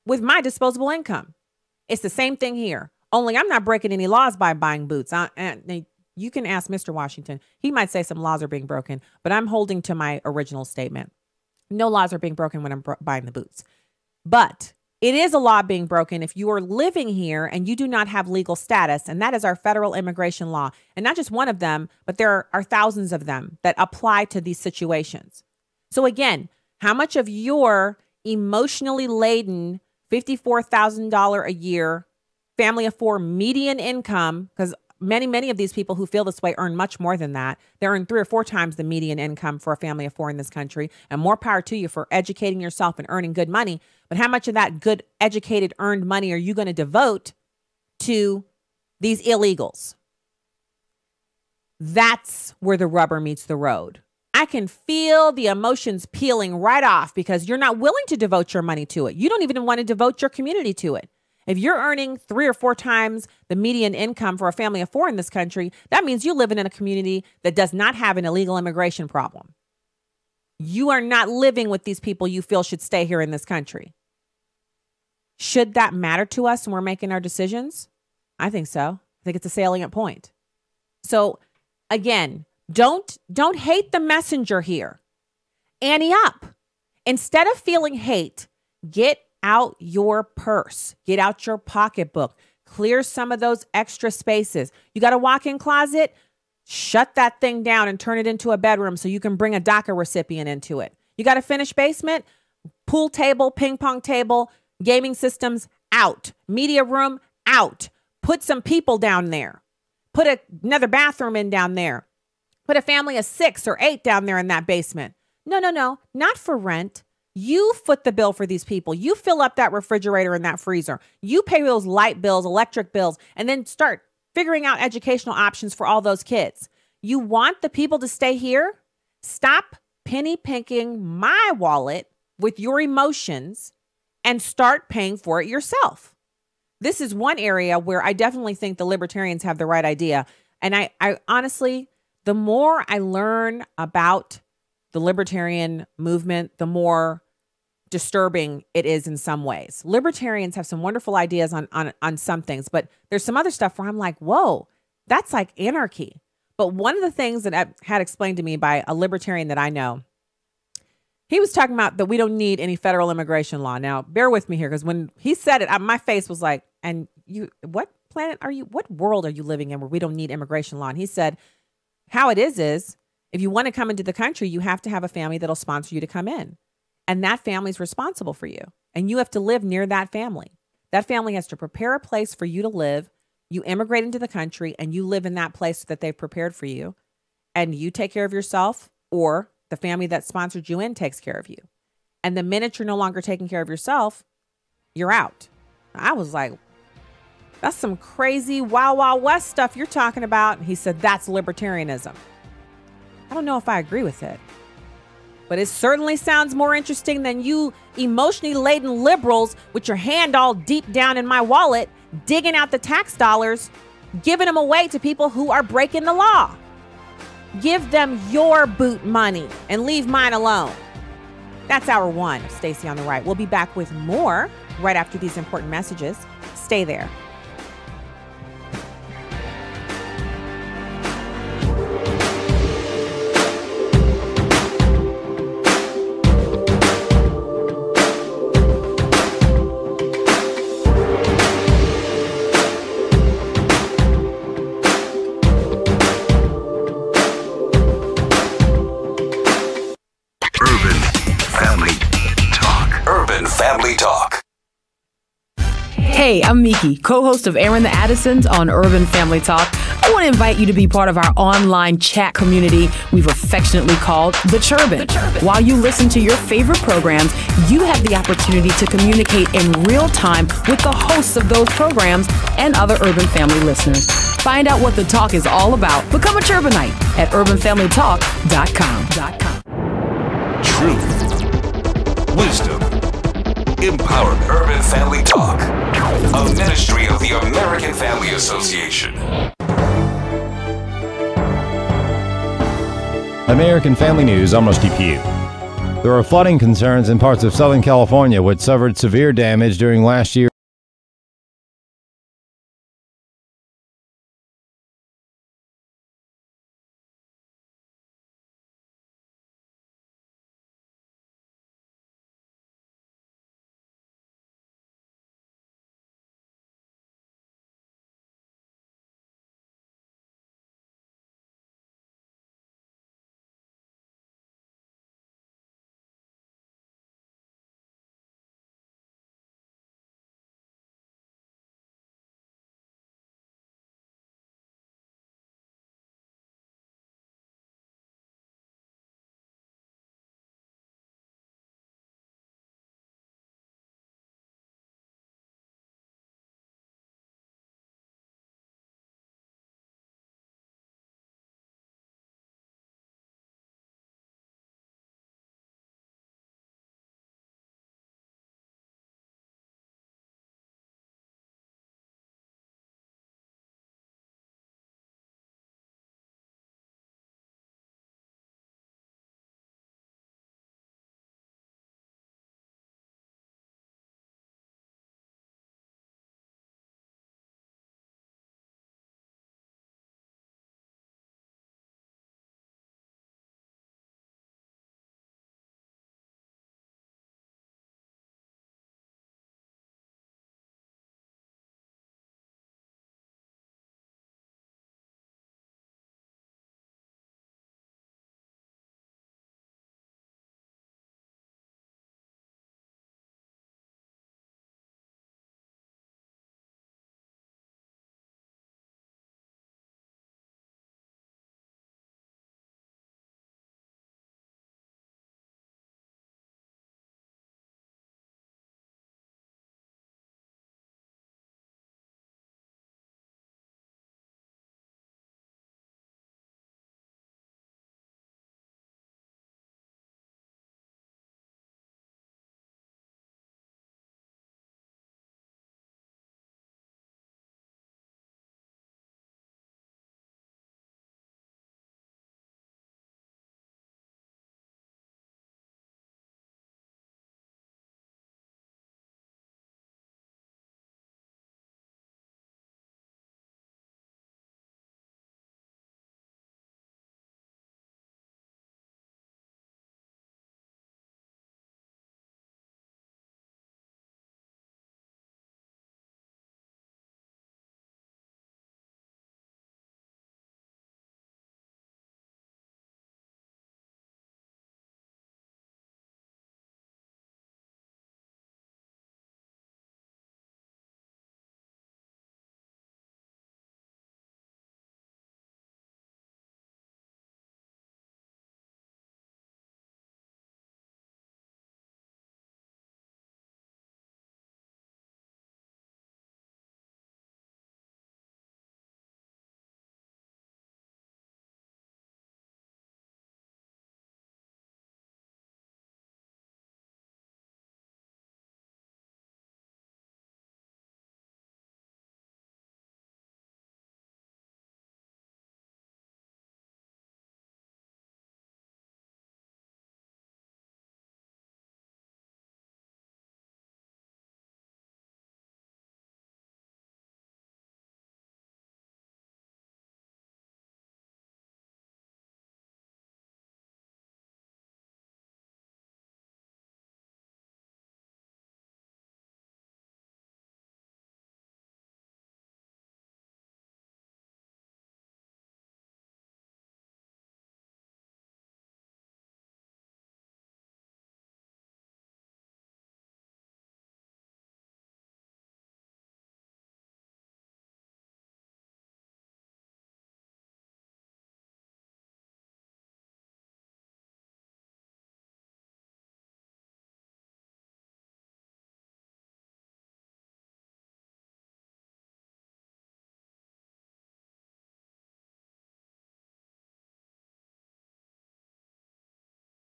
with my disposable income? It's the same thing here. Only I'm not breaking any laws by buying boots. You can ask Mr. Washington. He might say some laws are being broken, but I'm holding to my original statement. No laws are being broken when I'm buying the boots. But it is a law being broken if you are living here and you do not have legal status, and that is our federal immigration law. And not just one of them, but there are thousands of them that apply to these situations. So again, how much of your emotionally laden $54,000 a year family of 4 median income, because many of these people who feel this way earn much more than that. They earn 3 or 4 times the median income for a family of 4 in this country, and more power to you for educating yourself and earning good money. But how much of that good, educated, earned money are you going to devote to these illegals? That's where the rubber meets the road. I can feel the emotions peeling right off because you're not willing to devote your money to it. You don't even want to devote your community to it. If you're earning 3 or 4 times the median income for a family of 4 in this country, that means you live in a community that does not have an illegal immigration problem. You are not living with these people you feel should stay here in this country. Should that matter to us when we're making our decisions? I think so. I think it's a salient point. So again, don't hate the messenger here. Ante up. Instead of feeling hate, get out your purse, get out your pocketbook, clear some of those extra spaces. You got a walk-in closet? Shut that thing down and turn it into a bedroom so you can bring a DACA recipient into it. You got a finished basement? Pool table, ping pong table, gaming systems out. Media room out. Put some people down there. Put another bathroom in down there. Put a family of 6 or 8 down there in that basement. No, not for rent. You foot the bill for these people. You fill up that refrigerator and that freezer. You pay those light bills, electric bills, and then start figuring out educational options for all those kids. You want the people to stay here? Stop penny pinking my wallet with your emotions and start paying for it yourself. This is one area where I definitely think the libertarians have the right idea. And I honestly, the more I learn about the libertarian movement, the more disturbing it is in some ways. Libertarians have some wonderful ideas on some things, but there's some other stuff where I'm like, whoa, that's like anarchy. But one of the things that I've had explained to me by a libertarian that I know, he was talking about that we don't need any federal immigration law. Now, bear with me here, because when he said it, my face was like, and you, what planet are you, what world are you living in where we don't need immigration law? And he said, how it is if you want to come into the country, you have to have a family that'll sponsor you to come in. And that family's responsible for you. And you have to live near that family. That family has to prepare a place for you to live. You immigrate into the country and you live in that place that they've prepared for you. And you take care of yourself, or the family that sponsored you in takes care of you. And the minute you're no longer taking care of yourself, you're out. I was like, that's some crazy Wild Wild West stuff you're talking about. He said, that's libertarianism. I don't know if I agree with it. But it certainly sounds more interesting than you emotionally laden liberals with your hand all deep down in my wallet, digging out the tax dollars, giving them away to people who are breaking the law. Give them your boot money and leave mine alone. That's hour one of Stacy on the Right. We'll be back with more right after these important messages. Stay there. Family Talk. Hey, I'm Miki, co-host of Aaron the Addisons on Urban Family Talk. I want to invite you to be part of our online chat community we've affectionately called The Churbin. While you listen to your favorite programs, you have the opportunity to communicate in real time with the hosts of those programs and other Urban Family listeners. Find out what the talk is all about. Become a Churbinite at urbanfamilytalk.com. Truth, wisdom, empowerment. Urban Family Talk, a ministry of the American Family Association. American Family News, I'm Rusty Pugh. There are flooding concerns in parts of Southern California, which suffered severe damage during last year.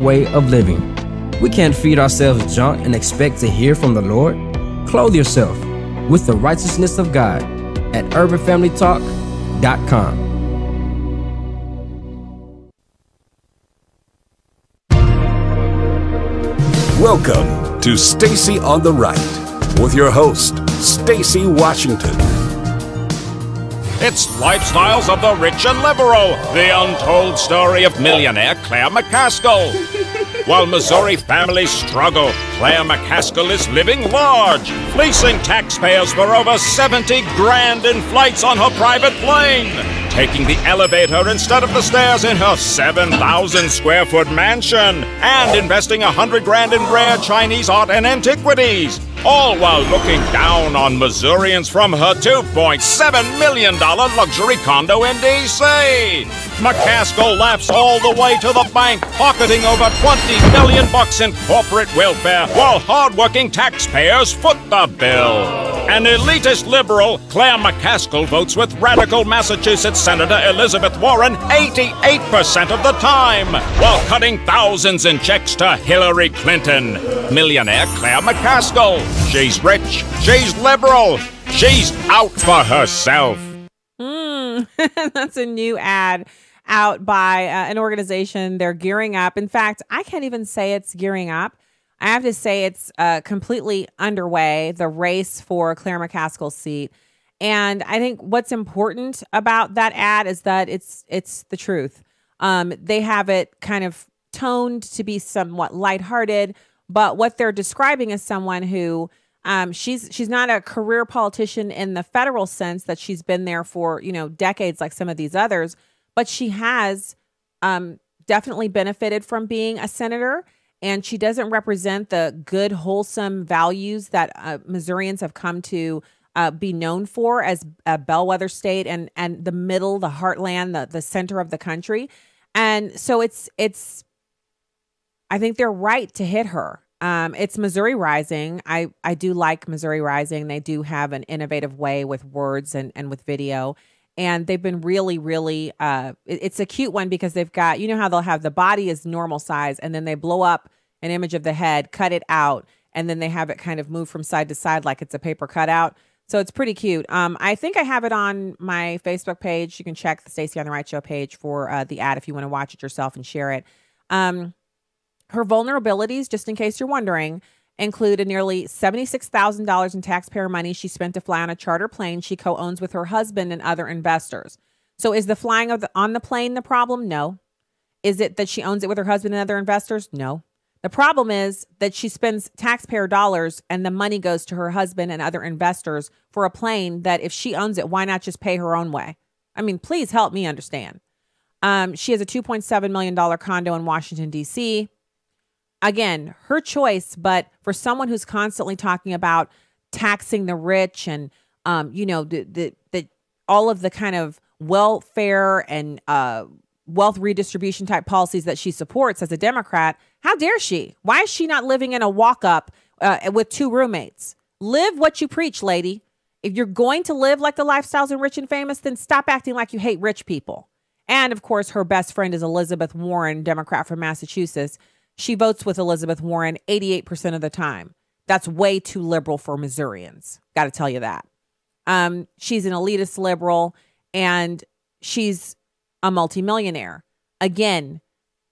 way of living. We can't feed ourselves junk and expect to hear from the Lord. Clothe yourself with the righteousness of God at urbanfamilytalk.com. Welcome to Stacy on the Right with your host, Stacy Washington. It's Lifestyles of the Rich and Liberal, the untold story of millionaire Claire McCaskill. While Missouri families struggle, Claire McCaskill is living large, fleecing taxpayers for over 70 grand in flights on her private plane, taking the elevator instead of the stairs in her 7,000 square foot mansion, and investing 100 grand in rare Chinese art and antiquities, all while looking down on Missourians from her $2.7 million luxury condo in D.C. McCaskill laughs all the way to the bank, pocketing over $20 million in corporate welfare, while hardworking taxpayers foot the bill. An elitist liberal, Claire McCaskill votes with radical Massachusetts Senator Elizabeth Warren 88% of the time, while cutting thousands in checks to Hillary Clinton. Millionaire Claire McCaskill. She's rich, she's liberal, she's out for herself. That's a new ad out by an organization. They're gearing up. In fact, I can't even say it's gearing up. I have to say it's completely underway, the race for Claire McCaskill's seat. And I think what's important about that ad is that it's the truth. They have it kind of toned to be somewhat lighthearted, but what they're describing is someone who she's not a career politician in the federal sense that she's been there for, decades like some of these others, but she has definitely benefited from being a senator. And she doesn't represent the good, wholesome values that Missourians have come to be known for as a bellwether state and the middle, the heartland, the center of the country. And so I think they're right to hit her. It's Missouri Rising. I do like Missouri Rising. They do have an innovative way with words and with video. And they've been really, really, it's a cute one because they've got, how they'll have the body is normal size and then they blow up an image of the head, cut it out, and then they have it kind of move from side to side like it's a paper cutout. So it's pretty cute. I think I have it on my Facebook page. You can check the Stacy on the Right Show page for the ad if you want to watch it yourself and share it. Her vulnerabilities, just in case you're wondering, include a nearly $76,000 in taxpayer money she spent to fly on a charter plane she co-owns with her husband and other investors. So is the flying on the plane the problem? No. Is it that she owns it with her husband and other investors? No. The problem is that she spends taxpayer dollars and the money goes to her husband and other investors for a plane that if she owns it, why not just pay her own way? I mean, please help me understand. She has a $2.7 million condo in Washington, D.C. Again, her choice, but for someone who's constantly talking about taxing the rich and, the all of the kind of welfare and wealth redistribution type policies that she supports as a Democrat, how dare she? Why is she not living in a walk-up with two roommates? Live what you preach, lady. If you're going to live like the lifestyles of rich and famous, then stop acting like you hate rich people. And, of course, her best friend is Elizabeth Warren, Democrat from Massachusetts. She votes with Elizabeth Warren 88% of the time. That's way too liberal for Missourians. Got to tell you that. She's an elitist liberal, and she's a multimillionaire. Again,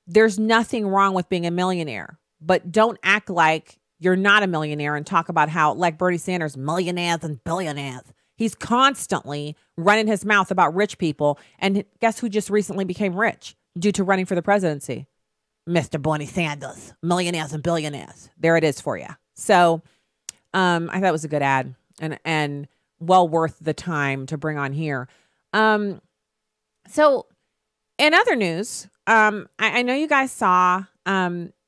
there's nothing wrong with being a millionaire, but don't act like you're not a millionaire and talk about how, like Bernie Sanders, millionaires and billionaires. He's constantly running his mouth about rich people. And guess who just recently became rich due to running for the presidency? Mr. Bernie Sanders, millionaires and billionaires. There it is for you. So I thought it was a good ad and well worth the time to bring on here. So in other news, I know you guys saw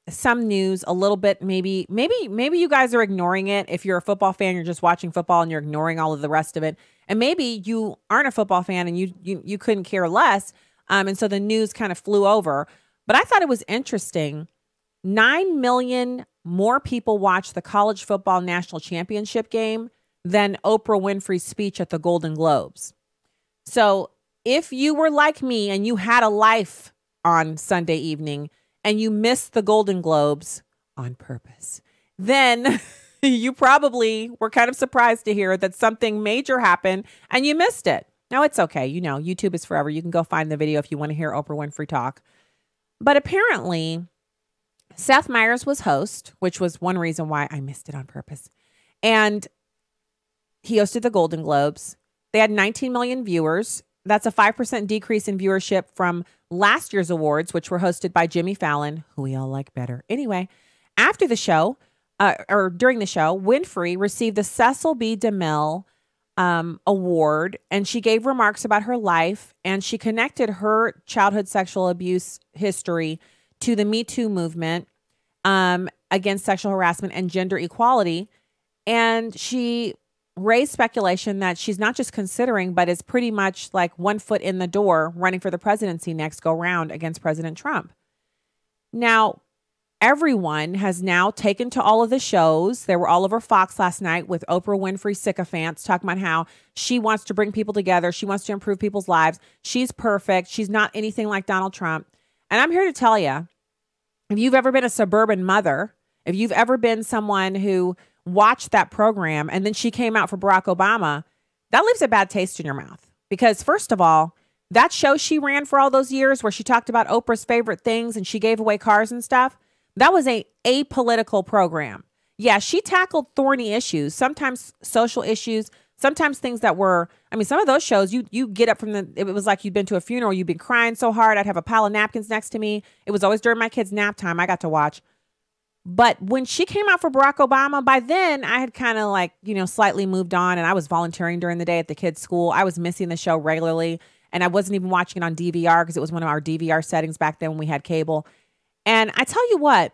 some news a little bit. Maybe you guys are ignoring it. If you're a football fan, you're just watching football and you're ignoring all of the rest of it. And maybe you aren't a football fan and you couldn't care less. And so the news kind of flew over. But I thought it was interesting. 9 million more people watched the college football national championship game than Oprah Winfrey's speech at the Golden Globes. So if you were like me and you had a life on Sunday evening and you missed the Golden Globes on purpose, then you probably were kind of surprised to hear that something major happened and you missed it. Now, it's okay. You know, YouTube is forever. You can go find the video if you want to hear Oprah Winfrey talk. But apparently, Seth Meyers was host, which was one reason why I missed it on purpose. And he hosted the Golden Globes. They had 19 million viewers. That's a 5% decrease in viewership from last year's awards, which were hosted by Jimmy Fallon, who we all like better. Anyway, after the show, or during the show, Winfrey received the Cecil B. DeMille award, and she gave remarks about her life, and she connected her childhood sexual abuse history to the Me Too movement against sexual harassment and gender equality. And she raised speculation that she's not just considering, but is pretty much like one foot in the door running for the presidency next go round against President Trump. Now, everyone has now taken to all of the shows. They were all over Fox last night with Oprah Winfrey sycophants talking about how she wants to bring people together. She wants to improve people's lives. She's perfect. She's not anything like Donald Trump. And I'm here to tell you, if you've ever been a suburban mother, if you've ever been someone who watched that program and then she came out for Barack Obama, that leaves a bad taste in your mouth. Because first of all, that show she ran for all those years where she talked about Oprah's favorite things and she gave away cars and stuff, that was a apolitical program. Yeah, she tackled thorny issues, sometimes social issues, sometimes things that were, I mean, some of those shows, you get up from it was like you'd been to a funeral, you'd been crying so hard, I'd have a pile of napkins next to me. It was always during my kids' nap time I got to watch. But when she came out for Barack Obama, by then I had kind of like, slightly moved on, and I was volunteering during the day at the kids' school. I was missing the show regularly, and I wasn't even watching it on DVR because it was one of our DVR settings back then when we had cable. And I tell you what,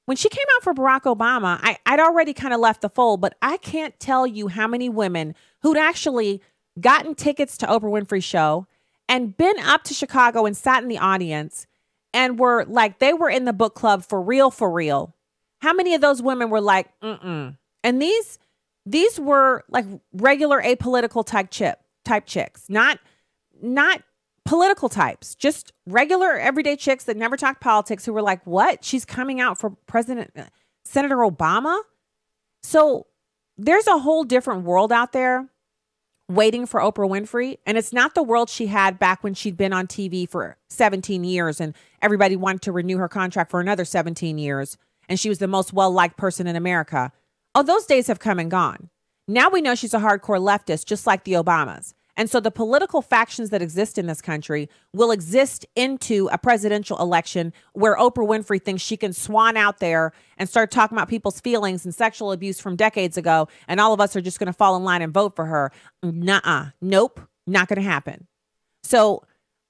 when she came out for Barack Obama, I'd already kind of left the fold, but I can't tell you how many women who'd actually gotten tickets to Oprah Winfrey's show and been up to Chicago and sat in the audience and were like, they were in the book club for real, for real. How many of those women were like, mm-mm. And these were like regular apolitical type chicks, not political types, just regular everyday chicks that never talk politics who were like, what? She's coming out for Senator Obama? So there's a whole different world out there waiting for Oprah Winfrey. And it's not the world she had back when she'd been on TV for 17 years and everybody wanted to renew her contract for another 17 years. And she was the most well-liked person in America. Oh, those days have come and gone. Now we know she's a hardcore leftist, just like the Obamas. And so the political factions that exist in this country will exist into a presidential election where Oprah Winfrey thinks she can swan out there and start talking about people's feelings and sexual abuse from decades ago. And all of us are just going to fall in line and vote for her. Nuh-uh. Nope. Not going to happen. So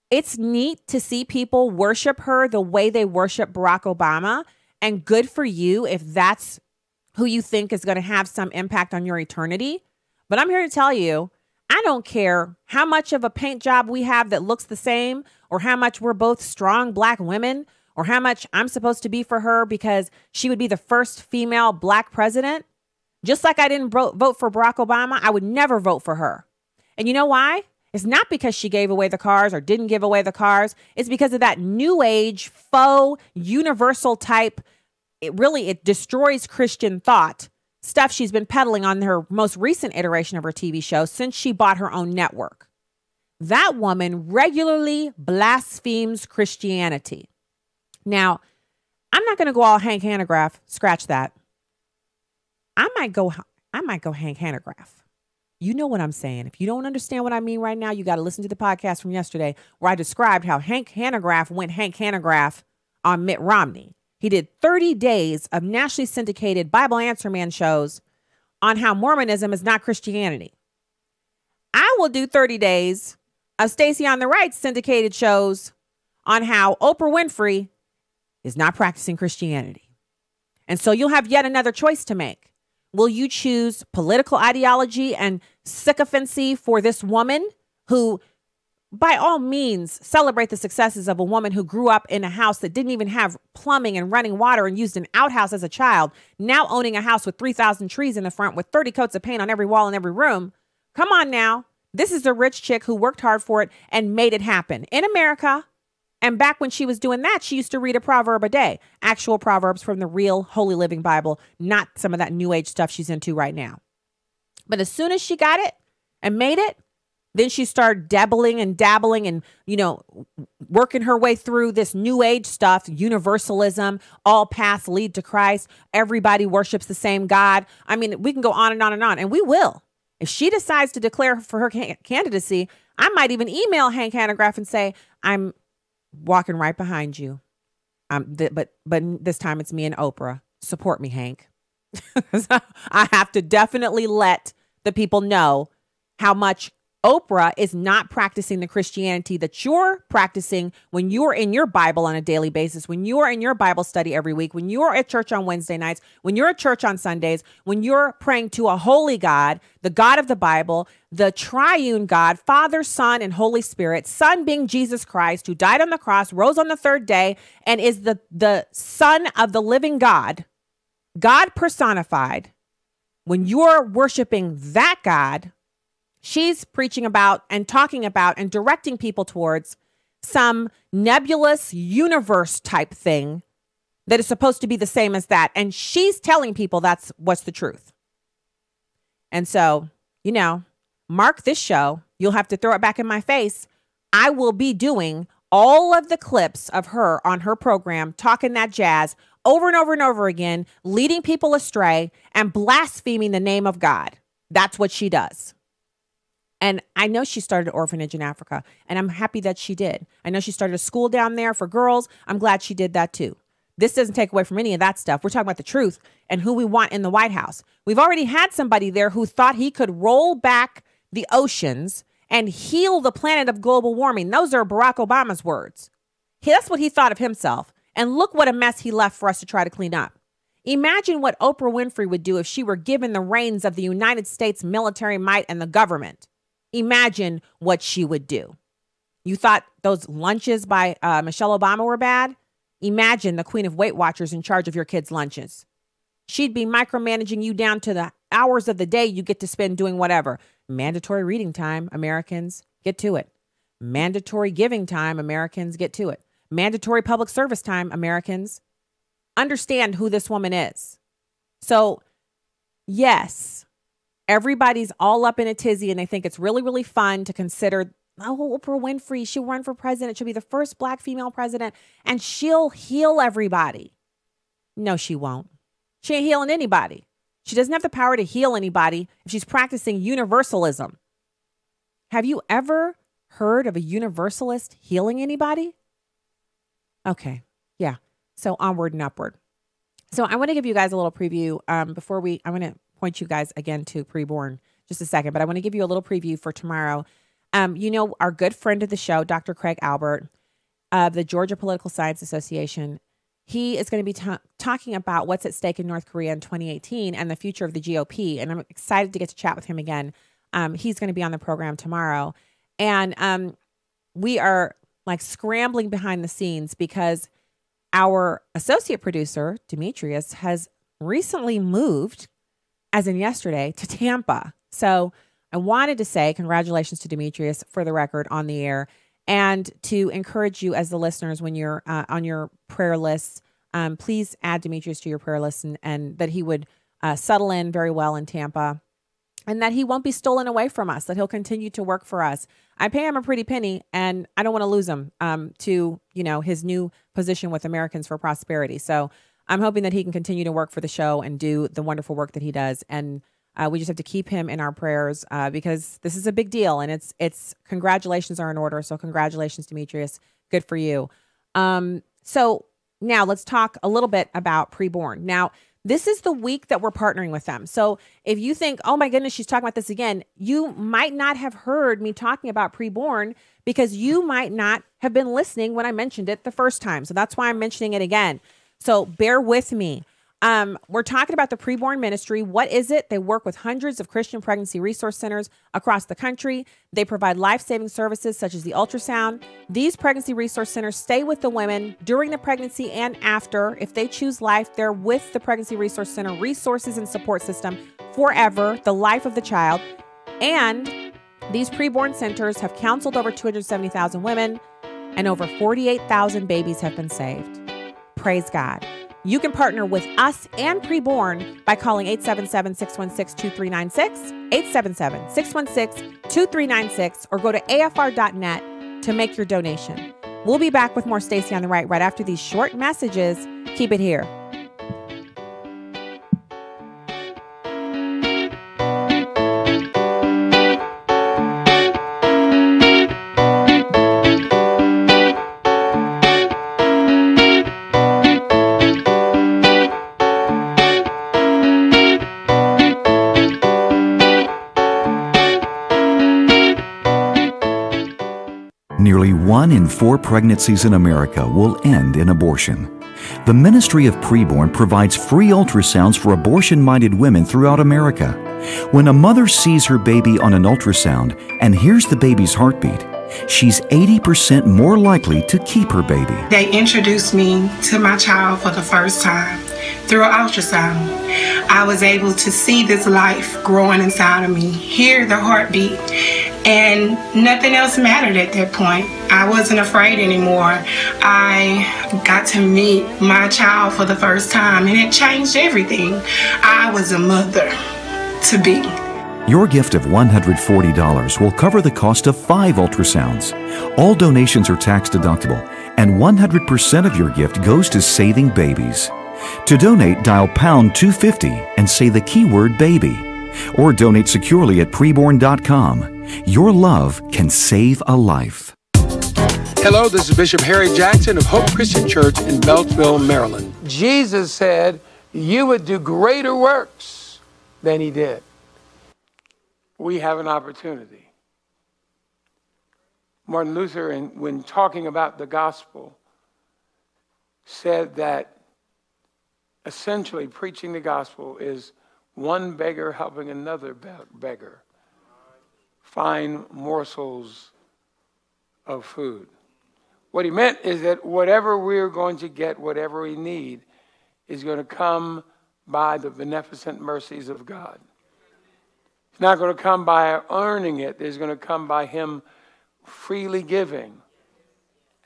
it's neat to see people worship her the way they worship Barack Obama. And good for you if that's who you think is going to have some impact on your eternity. But I'm here to tell you, I don't care how much of a paint job we have that looks the same, or how much we're both strong Black women, or how much I'm supposed to be for her because she would be the first female Black president. Just like I didn't vote for Barack Obama, I would never vote for her. And you know why? It's not because she gave away the cars or didn't give away the cars. It's because of that new age, faux, universal type. It destroys Christian thought stuff she's been peddling on her most recent iteration of her TV show since she bought her own network. That woman regularly blasphemes Christianity. Now, I'm not going to go all Hank Hanegraaff. Scratch that. I might go Hank Hanegraaff. You know what I'm saying. If you don't understand what I mean right now, you got to listen to the podcast from yesterday where I described how Hank Hanegraaff went Hank Hanegraaff on Mitt Romney. He did 30 days of nationally syndicated Bible Answer Man shows on how Mormonism is not Christianity. I will do 30 days of Stacy on the Right's syndicated shows on how Oprah Winfrey is not practicing Christianity. And so you'll have yet another choice to make. Will you choose political ideology and sycophancy for this woman who, by all means, celebrate the successes of a woman who grew up in a house that didn't even have plumbing and running water and used an outhouse as a child, now owning a house with 3,000 trees in the front with 30 coats of paint on every wall in every room? Come on now. This is a rich chick who worked hard for it and made it happen in America And back when she was doing that, she used to read a proverb a day, actual proverbs from the real Holy Living Bible, not some of that new age stuff she's into right now. But as soon as she got it and made it, then she started dabbling and, working her way through this new age stuff, universalism, all paths lead to Christ. Everybody worships the same God. I mean, we can go on and on and on, and we will. If she decides to declare for her candidacy, I might even email Hank Hanegraaff and say, I'm walking right behind you. But this time it's me and Oprah. Support me, Hank. I have to definitely let the people know how much Oprah is not practicing the Christianity that you're practicing when you're in your Bible on a daily basis, when you're in your Bible study every week, when you're at church on Wednesday nights, when you're at church on Sundays, when you're praying to a holy God, the God of the Bible, the triune God, Father, Son, and Holy Spirit, Son being Jesus Christ, who died on the cross, rose on the third day, and is the Son of the living God, God personified. When you're worshiping that God, she's preaching about and talking about and directing people towards some nebulous universe type thing that is supposed to be the same as that. And she's telling people that's what's the truth. And so, mark this show. You'll have to throw it back in my face. I will be doing all of the clips of her on her program, talking that jazz over and over and over again, leading people astray and blaspheming the name of God. That's what she does. And I know she started an orphanage in Africa, and I'm happy that she did. I know she started a school down there for girls. I'm glad she did that too. This doesn't take away from any of that stuff. We're talking about the truth and who we want in the White House. We've already had somebody there who thought he could roll back the oceans and heal the planet of global warming. Those are Barack Obama's words. That's what he thought of himself. And look what a mess he left for us to try to clean up. Imagine what Oprah Winfrey would do if she were given the reins of the United States military might and the government. Imagine what she would do. You thought those lunches by Michelle Obama were bad? Imagine the queen of Weight Watchers in charge of your kids' lunches. She'd be micromanaging you down to the hours of the day you get to spend doing whatever. Mandatory reading time, Americans, get to it. Mandatory giving time, Americans, get to it. Mandatory public service time, Americans. Understand who this woman is. So, yes, everybody's all up in a tizzy and they think it's really, really fun to consider, Oprah Winfrey, she'll run for president. She'll be the first black female president and she'll heal everybody. No, she won't. She ain't healing anybody. She doesn't have the power to heal anybody if she's practicing universalism. Have you ever heard of a universalist healing anybody? Okay. Yeah. So onward and upward. So I want to give you guys a little preview I want to point you guys again to preborn just a second, but I want to give you a little preview for tomorrow. Our good friend of the show, Dr. Craig Albert of the Georgia Political Science Association, he is going to be talking about what's at stake in North Korea in 2018 and the future of the GOP. And I'm excited to get to chat with him again. He's going to be on the program tomorrow. And we are like scrambling behind the scenes because our associate producer, Demetrius, has recently moved, as in yesterday, to Tampa. So I wanted to say congratulations to Demetrius for the record on the air, and to encourage you as the listeners when you're on your prayer lists, please add Demetrius to your prayer list and that he would settle in very well in Tampa and that he won't be stolen away from us, that he'll continue to work for us. I pay him a pretty penny and I don't want to lose him to, his new position with Americans for Prosperity. So I'm hoping that he can continue to work for the show and do the wonderful work that he does. And we just have to keep him in our prayers because this is a big deal, and it's congratulations are in order. So congratulations, Demetrius. Good for you. So now let's talk a little bit about Preborn. Now, this is the week that we're partnering with them. So if you think, oh my goodness, she's talking about this again, you might not have heard me talking about Preborn because you might not have been listening when I mentioned it the first time. So that's why I'm mentioning it again. So bear with me. We're talking about the Preborn Ministry. What is it? They work with hundreds of Christian pregnancy resource centers across the country. They provide life-saving services such as the ultrasound. These pregnancy resource centers stay with the women during the pregnancy and after. If they choose life, they're with the Pregnancy Resource Center resources and support system forever, the life of the child. And these preborn centers have counseled over 270,000 women. and over 48,000 babies have been saved. Praise God. You can partner with us and Preborn by calling 877-616-2396, 877-616-2396, or go to afr.net to make your donation. We'll be back with more Stacy on the Right after these short messages. Keep it here. Nearly 1 in 4 pregnancies in America will end in abortion. The Ministry of Preborn provides free ultrasounds for abortion-minded women throughout America. When a mother sees her baby on an ultrasound and hears the baby's heartbeat, she's 80% more likely to keep her baby. They introduced me to my child for the first time through an ultrasound. I was able to see this life growing inside of me, hear the heartbeat, and nothing else mattered at that point. I wasn't afraid anymore. I got to meet my child for the first time, and it changed everything. I was a mother to be. Your gift of $140 will cover the cost of 5 ultrasounds. All donations are tax deductible, and 100% of your gift goes to saving babies. To donate, dial pound 250 and say the keyword baby, or donate securely at preborn.com. Your love can save a life. Hello, this is Bishop Harry Jackson of Hope Christian Church in Beltsville, Maryland. Jesus said you would do greater works than he did. We have an opportunity. Martin Luther, when talking about the gospel, said that essentially preaching the gospel is one beggar helping another beggar find morsels of food. What he meant is that whatever we're going to get, whatever we need, is going to come by the beneficent mercies of God. It's not going to come by earning it. It's going to come by him freely giving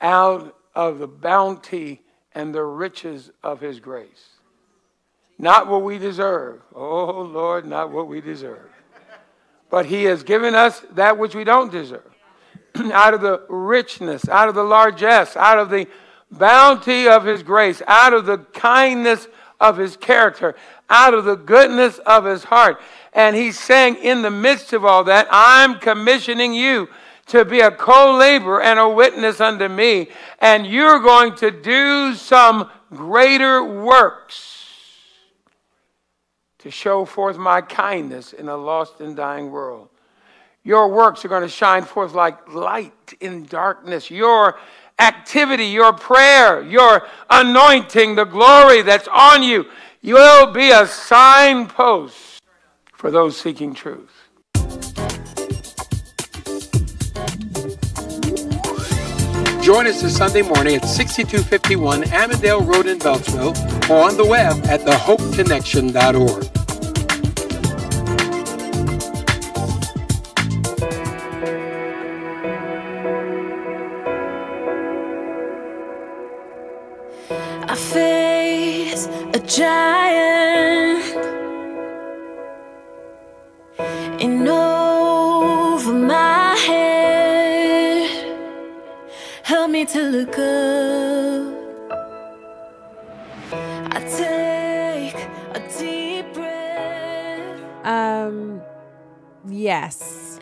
out of the bounty and the riches of his grace. Not what we deserve. Oh, Lord, not what we deserve. But he has given us that which we don't deserve. Out of the richness, out of the largesse, out of the bounty of his grace, out of the kindness of his character, out of the goodness of his heart. And he's saying in the midst of all that, I'm commissioning you to be a co-laborer and a witness unto me. And you're going to do some greater works to show forth my kindness in a lost and dying world. Your works are going to shine forth like light in darkness. Your activity, your prayer, your anointing, the glory that's on you, you will be a signpost for those seeking truth. Join us this Sunday morning at 6251 Amandale Road in Beltsville or on the web at thehopeconnection.org. I face a giant in over my head. Help me to look up. I take a deep breath. Yes.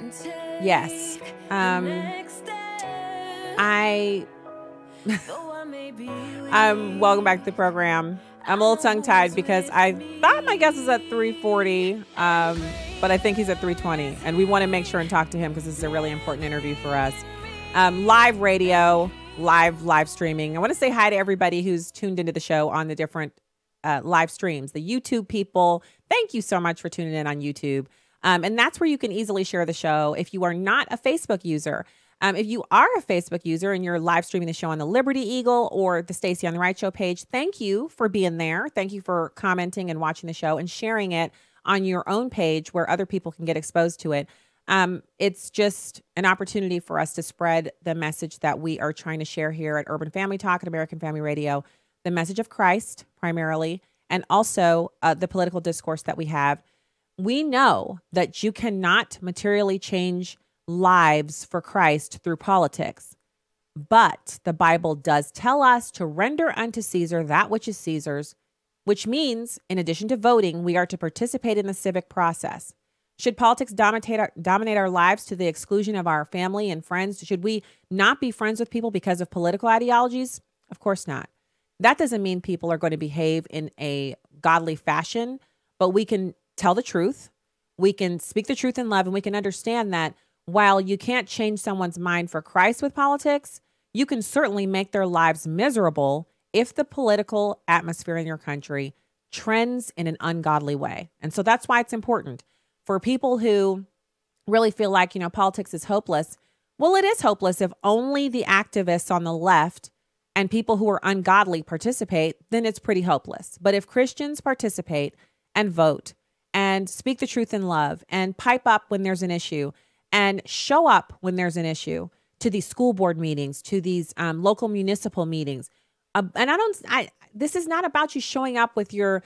Welcome back to the program. I'm a little tongue-tied because I thought my guess was at 3:40, but I think he's at 3:20, and we want to make sure and talk to him because this is a really important interview for us. Live radio, live streaming. I want to say hi to everybody who's tuned into the show on the different live streams. The YouTube people, thank you so much for tuning in on YouTube. And that's where you can easily share the show if you are not a Facebook user. If you are a Facebook user and you're live streaming the show on the Liberty Eagle or the Stacy on the Right show page, thank you for being there. Thank you for commenting and watching the show and sharing it on your own page where other people can get exposed to it. It's just an opportunity for us to spread the message that we are trying to share here at Urban Family Talk and American Family Radio, the message of Christ primarily, and also the political discourse that we have. We know that you cannot materially change lives for Christ through politics, but the Bible does tell us to render unto Caesar that which is Caesar's, which means, in addition to voting, we are to participate in the civic process. Should politics dominate our lives to the exclusion of our family and friends? Should we not be friends with people because of political ideologies? Of course not. That doesn't mean people are going to behave in a godly fashion, but we can tell the truth. We can speak the truth in love, and we can understand that while you can't change someone's mind for Christ with politics, you can certainly make their lives miserable if the political atmosphere in your country trends in an ungodly way. And so that's why it's important for people who really feel like, politics is hopeless. Well, it is hopeless if only the activists on the left and people who are ungodly participate, then it's pretty hopeless. But if Christians participate and vote and speak the truth in love and pipe up when there's an issue and show up when there's an issue to these school board meetings, to these local municipal meetings. This is not about you showing up with your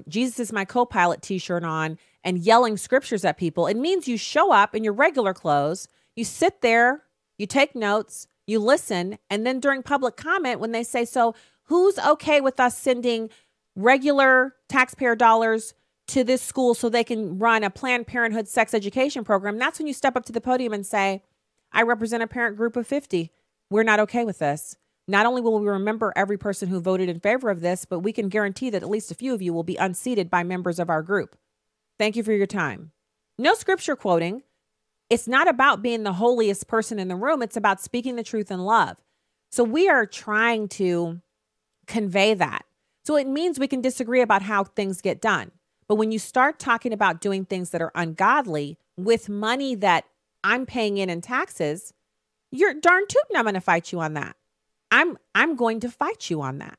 Jesus is my co-pilot t-shirt on and yelling scriptures at people. It means you show up in your regular clothes, you sit there, you take notes, you listen, and then during public comment, when they say, so who's okay with us sending regular taxpayer dollars to this school so they can run a Planned Parenthood sex education program? That's when you step up to the podium and say, I represent a parent group of 50. We're not okay with this. Not only will we remember every person who voted in favor of this, but we can guarantee that at least a few of you will be unseated by members of our group. Thank you for your time. No scripture quoting. It's not about being the holiest person in the room. It's about speaking the truth in love. So we are trying to convey that. So it means we can disagree about how things get done. But when you start talking about doing things that are ungodly with money that I'm paying in taxes, you're darn tootin' I'm going to fight you on that. I'm going to fight you on that.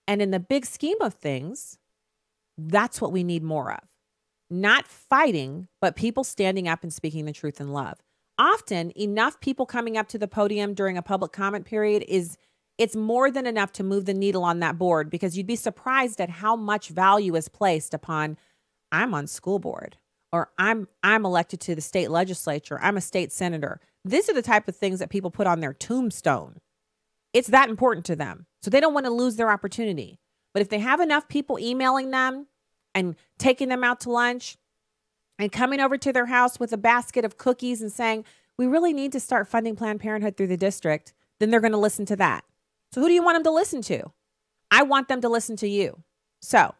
And in the big scheme of things, that's what we need more of. Not fighting, but people standing up and speaking the truth in love. Often, enough people coming up to the podium during a public comment period it's more than enough to move the needle on that board, because you'd be surprised at how much value is placed upon, I'm on school board, or I'm elected to the state legislature, I'm a state senator. These are the type of things that people put on their tombstone. It's that important to them. So they don't want to lose their opportunity. But if they have enough people emailing them and taking them out to lunch and coming over to their house with a basket of cookies and saying, we really need to start funding Planned Parenthood through the district, then they're going to listen to that. So who do you want them to listen to? I want them to listen to you. So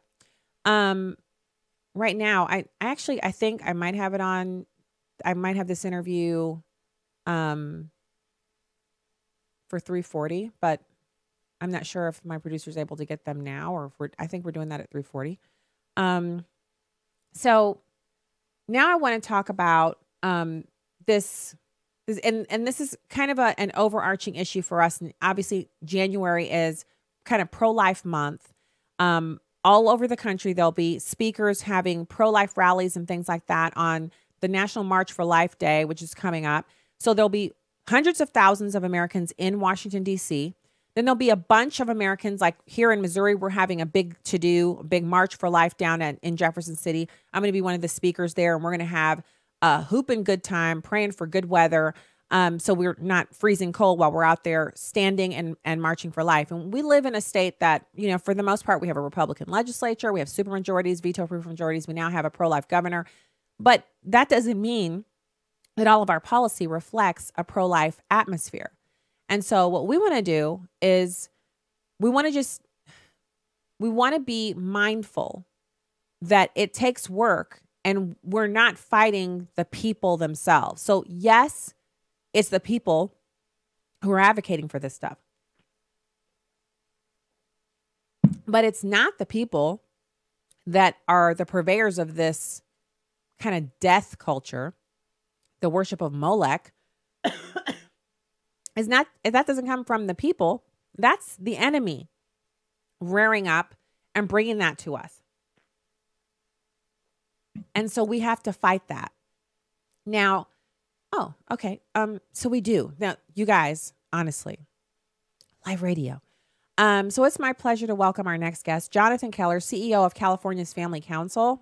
right now, I think I might have it on. I might have this interview for 3:40, but I'm not sure if my producer's able to get them now, or if I think we're doing that at 3:40. So now I want to talk about this, and this is kind of an overarching issue for us. And obviously, January is kind of pro-life month. All over the country, there'll be speakers having pro-life rallies and things like that on the National March for Life Day, which is coming up. So there'll be hundreds of thousands of Americans in Washington, D.C. Then there'll be a bunch of Americans, like here in Missouri, we're having a big big March for Life down in Jefferson City. I'm going to be one of the speakers there, and we're going to have a hooping good time, praying for good weather, so we're not freezing cold while we're out there standing and marching for life. And we live in a state that, for the most part, we have a Republican legislature, we have supermajorities, veto-proof majorities, we now have a pro-life governor. But that doesn't mean that all of our policy reflects a pro-life atmosphere. And so what we want to do is we want to be mindful that it takes work, and we're not fighting the people themselves. So yes, it's the people who are advocating for this stuff, but it's not the people that are the purveyors of this kind of death culture, the worship of Molech. That doesn't come from the people. That's the enemy rearing up and bringing that to us. And so we have to fight that. Now, oh, okay. So we do. Now, you guys, honestly, live radio. So it's my pleasure to welcome our next guest, Jonathan Keller, CEO of California's Family Council.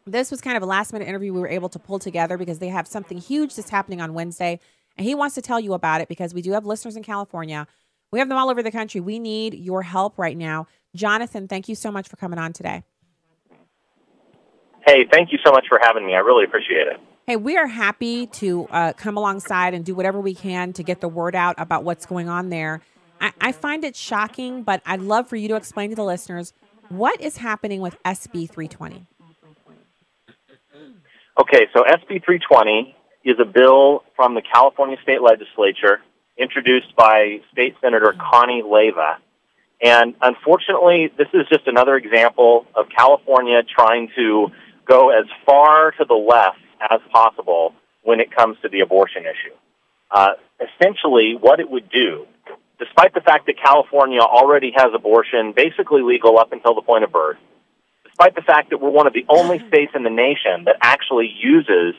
This was kind of a last-minute interview we were able to pull together because they have something huge that's happening on Wednesday, and he wants to tell you about it because we do have listeners in California. We have them all over the country. We need your help right now. Jonathan, thank you so much for coming on today. Hey, thank you so much for having me. I really appreciate it. Hey, we are happy to come alongside and do whatever we can to get the word out about what's going on there. I find it shocking, but I'd love for you to explain to the listeners what is happening with SB 320. Okay, so SB 320 is a bill from the California State Legislature introduced by State Senator Connie Leyva. And unfortunately, this is just another example of California trying to go as far to the left as possible when it comes to the abortion issue. Essentially, what it would do, despite the fact that California already has abortion basically legal up until the point of birth, despite the fact that we're one of the only states in the nation that actually uses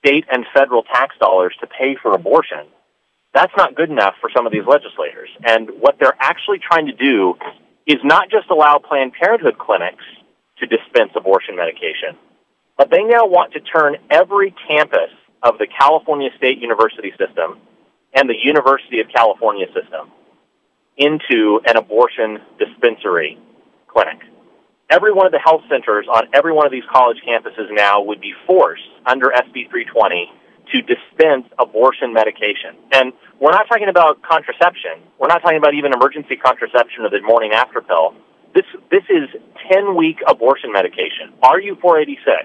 state and federal tax dollars to pay for abortion, that's not good enough for some of these legislators. And what they're actually trying to do is not just allow Planned Parenthood clinics to dispense abortion medication, but they now want to turn every campus of the California State University system and the University of California system into an abortion dispensary clinic. Every one of the health centers on every one of these college campuses now would be forced under SB 320 to dispense abortion medication. And we're not talking about contraception. We're not talking about even emergency contraception or the morning after pill. This is 10-week abortion medication. RU-486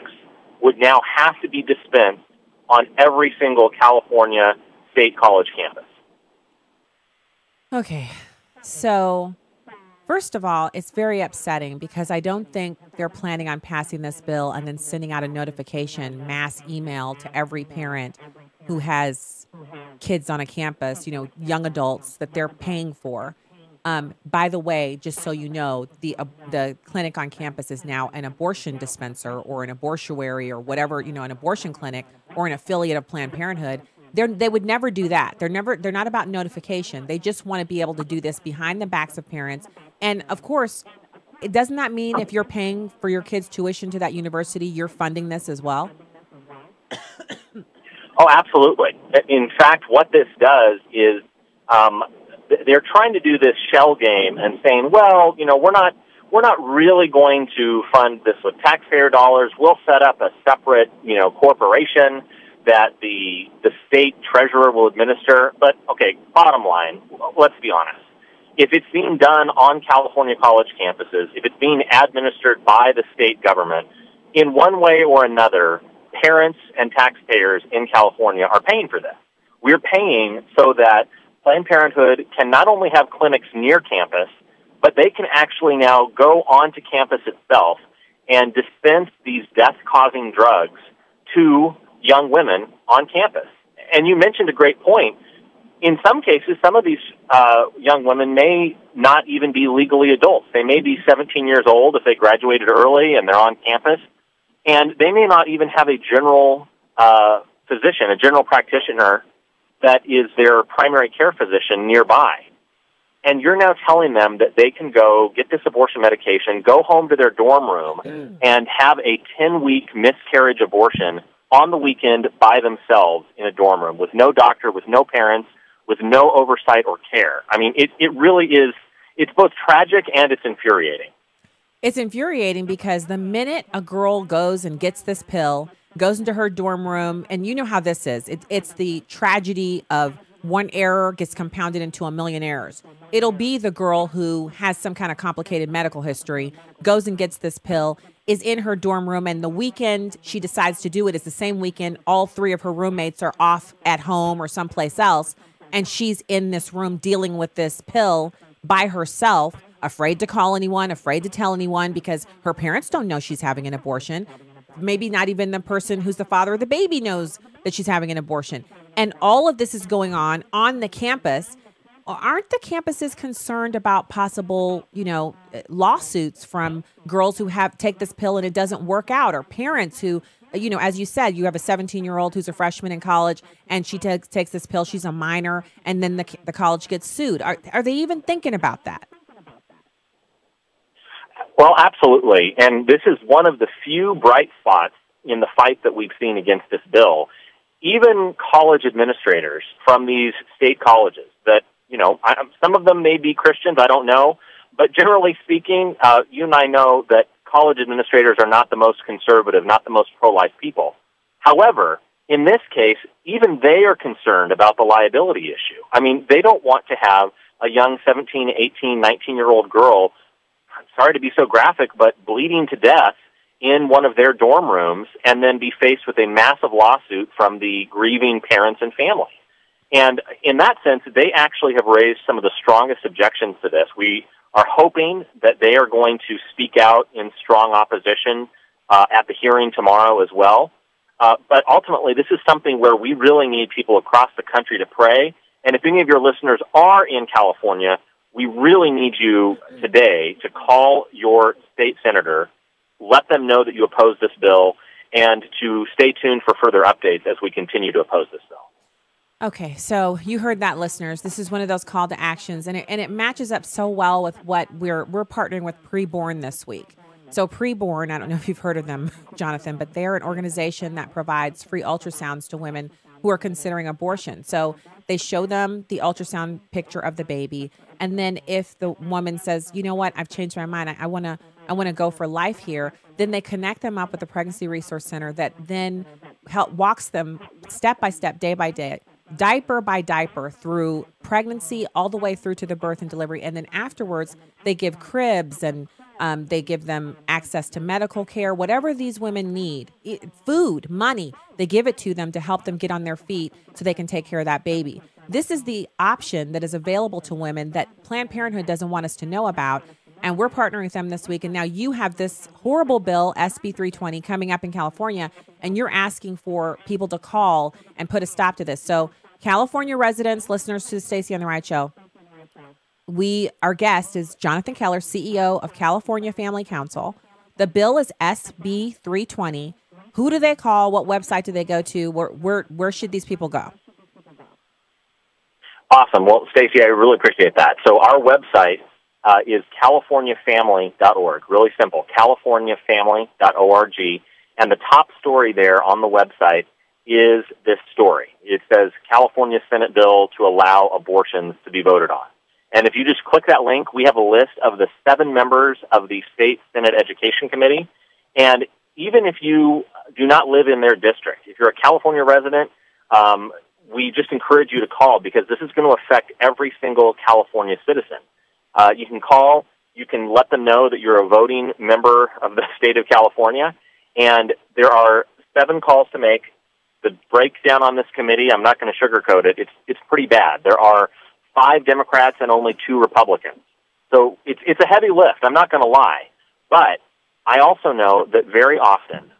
would now have to be dispensed on every single California state college campus. Okay, so first of all, it's very upsetting because I don't think they're planning on passing this bill and then sending out a notification, mass email to every parent who has kids on a campus, you know, young adults that they're paying for. By the way, just so you know, the clinic on campus is now an abortion dispenser or an abortuary or whatever, you know, an abortion clinic or an affiliate of Planned Parenthood. They would never do that. They're not about notification. They just want to be able to do this behind the backs of parents. And of course, doesn't that mean if you're paying for your kids' tuition to that university, you're funding this as well? Oh, absolutely. In fact, what this does is they're trying to do this shell game and saying, well, you know, we're not really going to fund this with taxpayer dollars. We'll set up a separate, you know, corporation that the state treasurer will administer. But, okay, bottom line, let's be honest. If it's being done on California college campuses, if it's being administered by the state government, in one way or another, parents and taxpayers in California are paying for this. We're paying so that Planned Parenthood can not only have clinics near campus, but they can actually now go onto campus itself and dispense these death-causing drugs to young women on campus. And you mentioned a great point. In some cases, some of these young women may not even be legally adults. They may be 17 years old if they graduated early and they're on campus, and they may not even have a general physician, a general practitioner that is their primary care physician nearby. And you're now telling them that they can go get this abortion medication, go home to their dorm room, and have a 10-week miscarriage abortion on the weekend by themselves in a dorm room with no doctor, with no parents, with no oversight or care. I mean, it really is, it's both tragic and it's infuriating. It's infuriating because the minute a girl goes and gets this pill, goes into her dorm room, and you know how this is. It's the tragedy of one error gets compounded into a million errors. It'll be the girl who has some kind of complicated medical history, goes and gets this pill, is in her dorm room, and the weekend she decides to do it is the same weekend all three of her roommates are off at home or someplace else, and she's in this room dealing with this pill by herself, afraid to call anyone, afraid to tell anyone because her parents don't know she's having an abortion. Maybe not even the person who's the father of the baby knows that she's having an abortion. And all of this is going on the campus. Aren't the campuses concerned about possible, you know, lawsuits from girls who take this pill and it doesn't work out, or parents who you know, as you said, you have a 17-year-old who's a freshman in college, and she takes this pill. She's a minor, and then the college gets sued. Are they even thinking about that? Well, absolutely. And this is one of the few bright spots in the fight that we've seen against this bill. Even college administrators from these state colleges that, you know, some of them may be Christians, I don't know. But generally speaking, you and I know that college administrators are not the most conservative, not the most pro-life people. However, in this case, even they are concerned about the liability issue. I mean, they don't want to have a young 17, 18, 19-year-old girl, sorry to be so graphic, but bleeding to death in one of their dorm rooms and then be faced with a massive lawsuit from the grieving parents and family. And in that sense, they actually have raised some of the strongest objections to this. We are hoping that they are going to speak out in strong opposition at the hearing tomorrow as well. But ultimately, this is something where we really need people across the country to pray. And if any of your listeners are in California, we really need you today to call your state senator, let them know that you oppose this bill, and to stay tuned for further updates as we continue to oppose this bill. Okay, so you heard that, listeners. This is one of those call to actions, and it matches up so well with what we're partnering with Preborn this week. So Preborn, I don't know if you've heard of them, Jonathan, but they're an organization that provides free ultrasounds to women who are considering abortion. So they show them the ultrasound picture of the baby, and then if the woman says, you know what, I've changed my mind, I want to go for life here, then they connect them up with the Pregnancy Resource Center that then walks them step by step, day by day, diaper by diaper through pregnancy all the way through to the birth and delivery. And then afterwards, they give cribs and they give them access to medical care, whatever these women need, food, money, they give it to them to help them get on their feet so they can take care of that baby. This is the option that is available to women that Planned Parenthood doesn't want us to know about. And we're partnering with them this week. And now you have this horrible bill, SB 320, coming up in California, and you're asking for people to call and put a stop to this. So California residents, listeners to the Stacy on the Right Show, our guest is Jonathan Keller, CEO of California Family Council. The bill is SB 320. Who do they call? What website do they go to? Where should these people go? Awesome. Well, Stacy, I really appreciate that. So our website is californiafamily.org. Really simple, californiafamily.org. And the top story there on the website is this story. It says California Senate bill to allow abortions to be voted on. And if you just click that link, we have a list of the 7 members of the State Senate Education Committee. And even if you do not live in their district, if you're a California resident, we just encourage you to call because this is going to affect every single California citizen. You can call, you can let them know that you're a voting member of the state of California, and there are 7 calls to make. The breakdown on this committee, I'm not going to sugarcoat it, it's pretty bad. There are 5 Democrats and only 2 Republicans. So it's a heavy lift, I'm not going to lie. But I also know that very often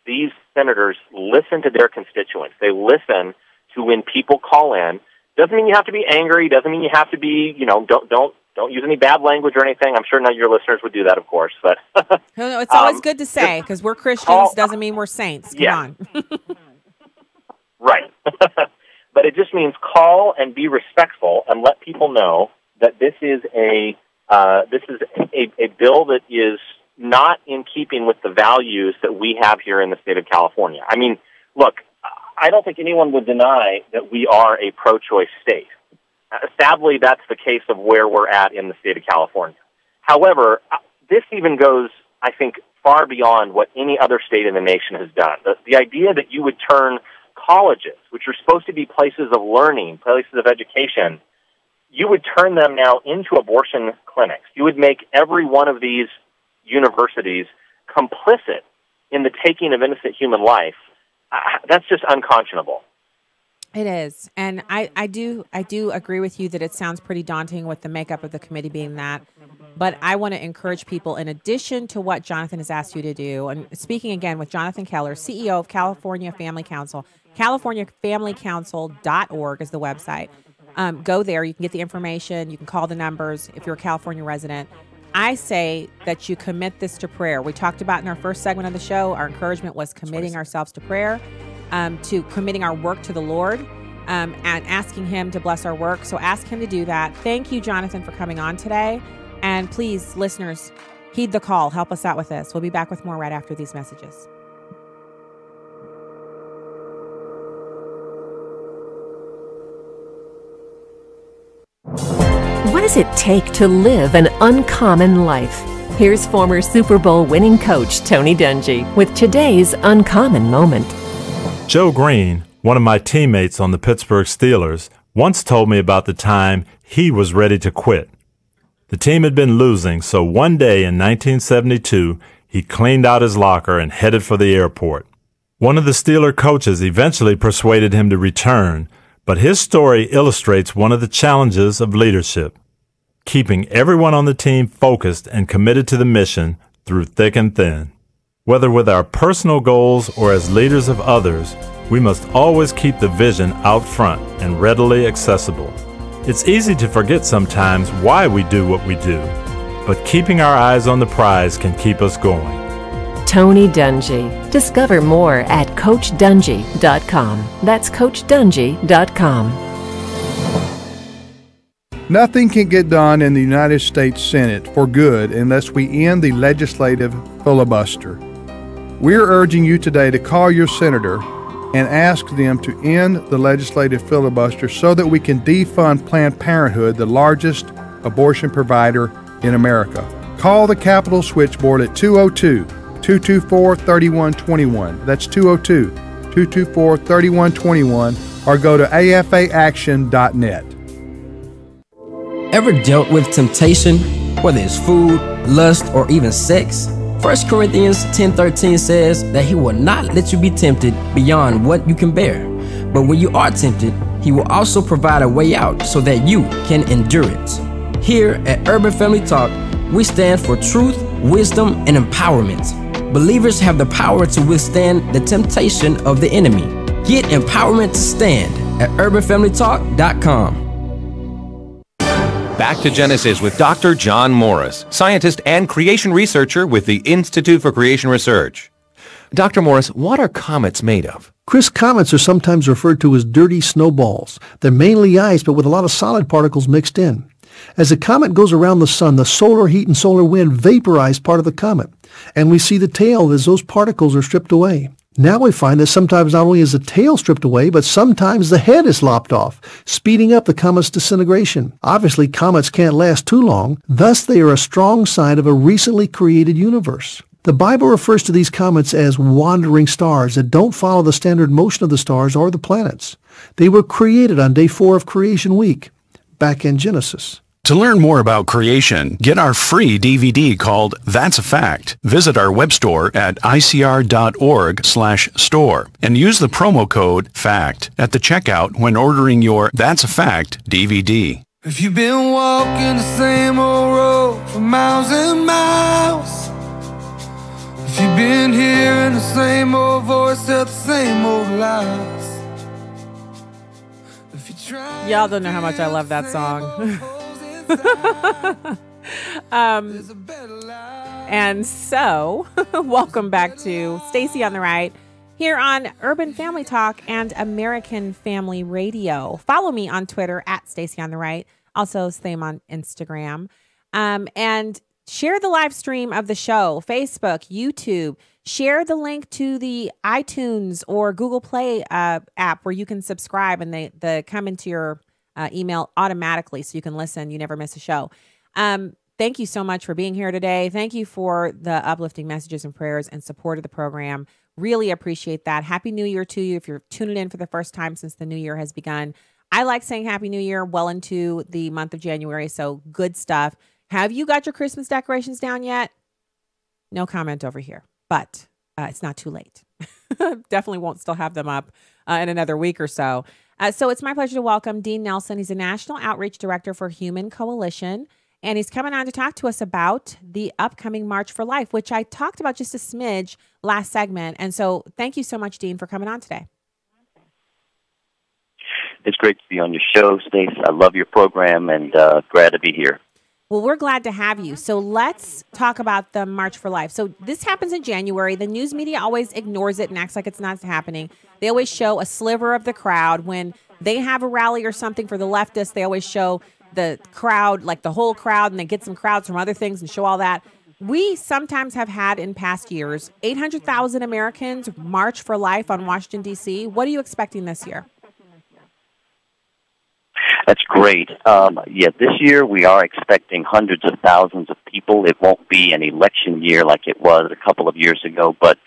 these senators listen to their constituents. They listen to when people call in. Doesn't mean you have to be angry, doesn't mean you have to be, don't use any bad language or anything. I'm sure none of your listeners would do that, of course. But no, it's always good to say, because we're Christians, doesn't mean we're saints. Come on. Right. But it just means call and be respectful and let people know that this is a bill that is not in keeping with the values that we have here in the state of California. I mean, look, I don't think anyone would deny that we are a pro-choice state. Sadly, that's the case of where we're at in the state of California. However, this even goes, I think, far beyond what any other state in the nation has done. The idea that you would turn colleges, which are supposed to be places of learning, places of education, you would turn them now into abortion clinics. You would make every one of these universities complicit in the taking of innocent human life. That's just unconscionable. It is. And I do agree with you that it sounds pretty daunting with the makeup of the committee being that. But I want to encourage people, in addition to what Jonathan has asked you to do, and speaking again with Jonathan Keller, CEO of California Family Council, californiafamilycouncil.org is the website. Go there. You can get the information. You can call the numbers if you're a California resident. I say that you commit this to prayer. We talked about in our first segment of the show, our encouragement was committing ourselves to prayer, to committing our work to the Lord, and asking him to bless our work. So ask him to do that. Thank you, Jonathan, for coming on today. And please, listeners, heed the call. Help us out with this. We'll be back with more right after these messages. What does it take to live an uncommon life? Here's former Super Bowl winning coach Tony Dungy with today's uncommon moment. Joe Green, one of my teammates on the Pittsburgh Steelers, once told me about the time he was ready to quit. The team had been losing, so one day in 1972, he cleaned out his locker and headed for the airport. One of the Steeler coaches eventually persuaded him to return, but his story illustrates one of the challenges of leadership, keeping everyone on the team focused and committed to the mission through thick and thin. Whether with our personal goals or as leaders of others, we must always keep the vision out front and readily accessible. It's easy to forget sometimes why we do what we do, but keeping our eyes on the prize can keep us going. Tony Dungy. Discover more at CoachDungy.com. That's CoachDungy.com. Nothing can get done in the United States Senate for good unless we end the legislative filibuster. We're urging you today to call your senator and ask them to end the legislative filibuster so that we can defund Planned Parenthood, the largest abortion provider in America. Call the Capitol Switchboard at 202-224-3121. That's 202-224-3121, or go to afaaction.net. Ever dealt with temptation, whether it's food, lust, or even sex? 1 Corinthians 10:13 says that he will not let you be tempted beyond what you can bear. But when you are tempted, he will also provide a way out so that you can endure it. Here at Urban Family Talk, we stand for truth, wisdom, and empowerment. Believers have the power to withstand the temptation of the enemy. Get empowerment to stand at urbanfamilytalk.com. Back to Genesis with Dr. John Morris, scientist and creation researcher with the Institute for Creation Research. Dr. Morris, what are comets made of? Chris, comets are sometimes referred to as dirty snowballs. They're mainly ice, but with a lot of solid particles mixed in. As a comet goes around the sun, the solar heat and solar wind vaporize part of the comet, and we see the tail as those particles are stripped away. Now we find that sometimes not only is the tail stripped away, but sometimes the head is lopped off, speeding up the comet's disintegration. Obviously, comets can't last too long, thus they are a strong sign of a recently created universe. The Bible refers to these comets as wandering stars that don't follow the standard motion of the stars or the planets. They were created on day 4 of Creation Week, back in Genesis. To learn more about creation, get our free DVD called That's a Fact. Visit our web store at icr.org/store and use the promo code FACT at the checkout when ordering your That's a Fact DVD. If you've been walking the same old road for miles and miles, if you've been hearing the same old voice tell the same old lies, Y'all don't know how much I love that song. And so, welcome back to Stacy on the Right here on Urban Family Talk and American Family Radio. Follow me on Twitter at Stacy on the Right. Also, same on Instagram. And share the live stream of the show, Facebook, YouTube. Share the link to the iTunes or Google Play app where you can subscribe and they come into your email automatically so you can listen. You never miss a show. Thank you so much for being here today. Thank you for the uplifting messages and prayers and support of the program. Really appreciate that. Happy New Year to you if you're tuning in for the first time since the new year has begun. I like saying Happy New Year well into the month of January, so good stuff. Have you got your Christmas decorations down yet? No comment over here, but it's not too late. Definitely won't still have them up in another week or so. So it's my pleasure to welcome Dean Nelson. He's a National Outreach Director for Human Coalition, and he's coming on to talk to us about the upcoming March for Life, which I talked about just a smidge last segment. And so thank you so much, Dean, for coming on today. It's great to be on your show, Stace. I love your program and glad to be here. Well, we're glad to have you. So let's talk about the March for Life. So this happens in January. The news media always ignores it and acts like it's not happening. They always show a sliver of the crowd. When they have a rally or something for the leftists, they always show the crowd, like the whole crowd, and they get some crowds from other things and show all that. We sometimes have had in past years 800,000 Americans march for life on Washington, D.C. What are you expecting this year? That's great. This year we are expecting hundreds of thousands of people. It won't be an election year like it was a couple of years ago, but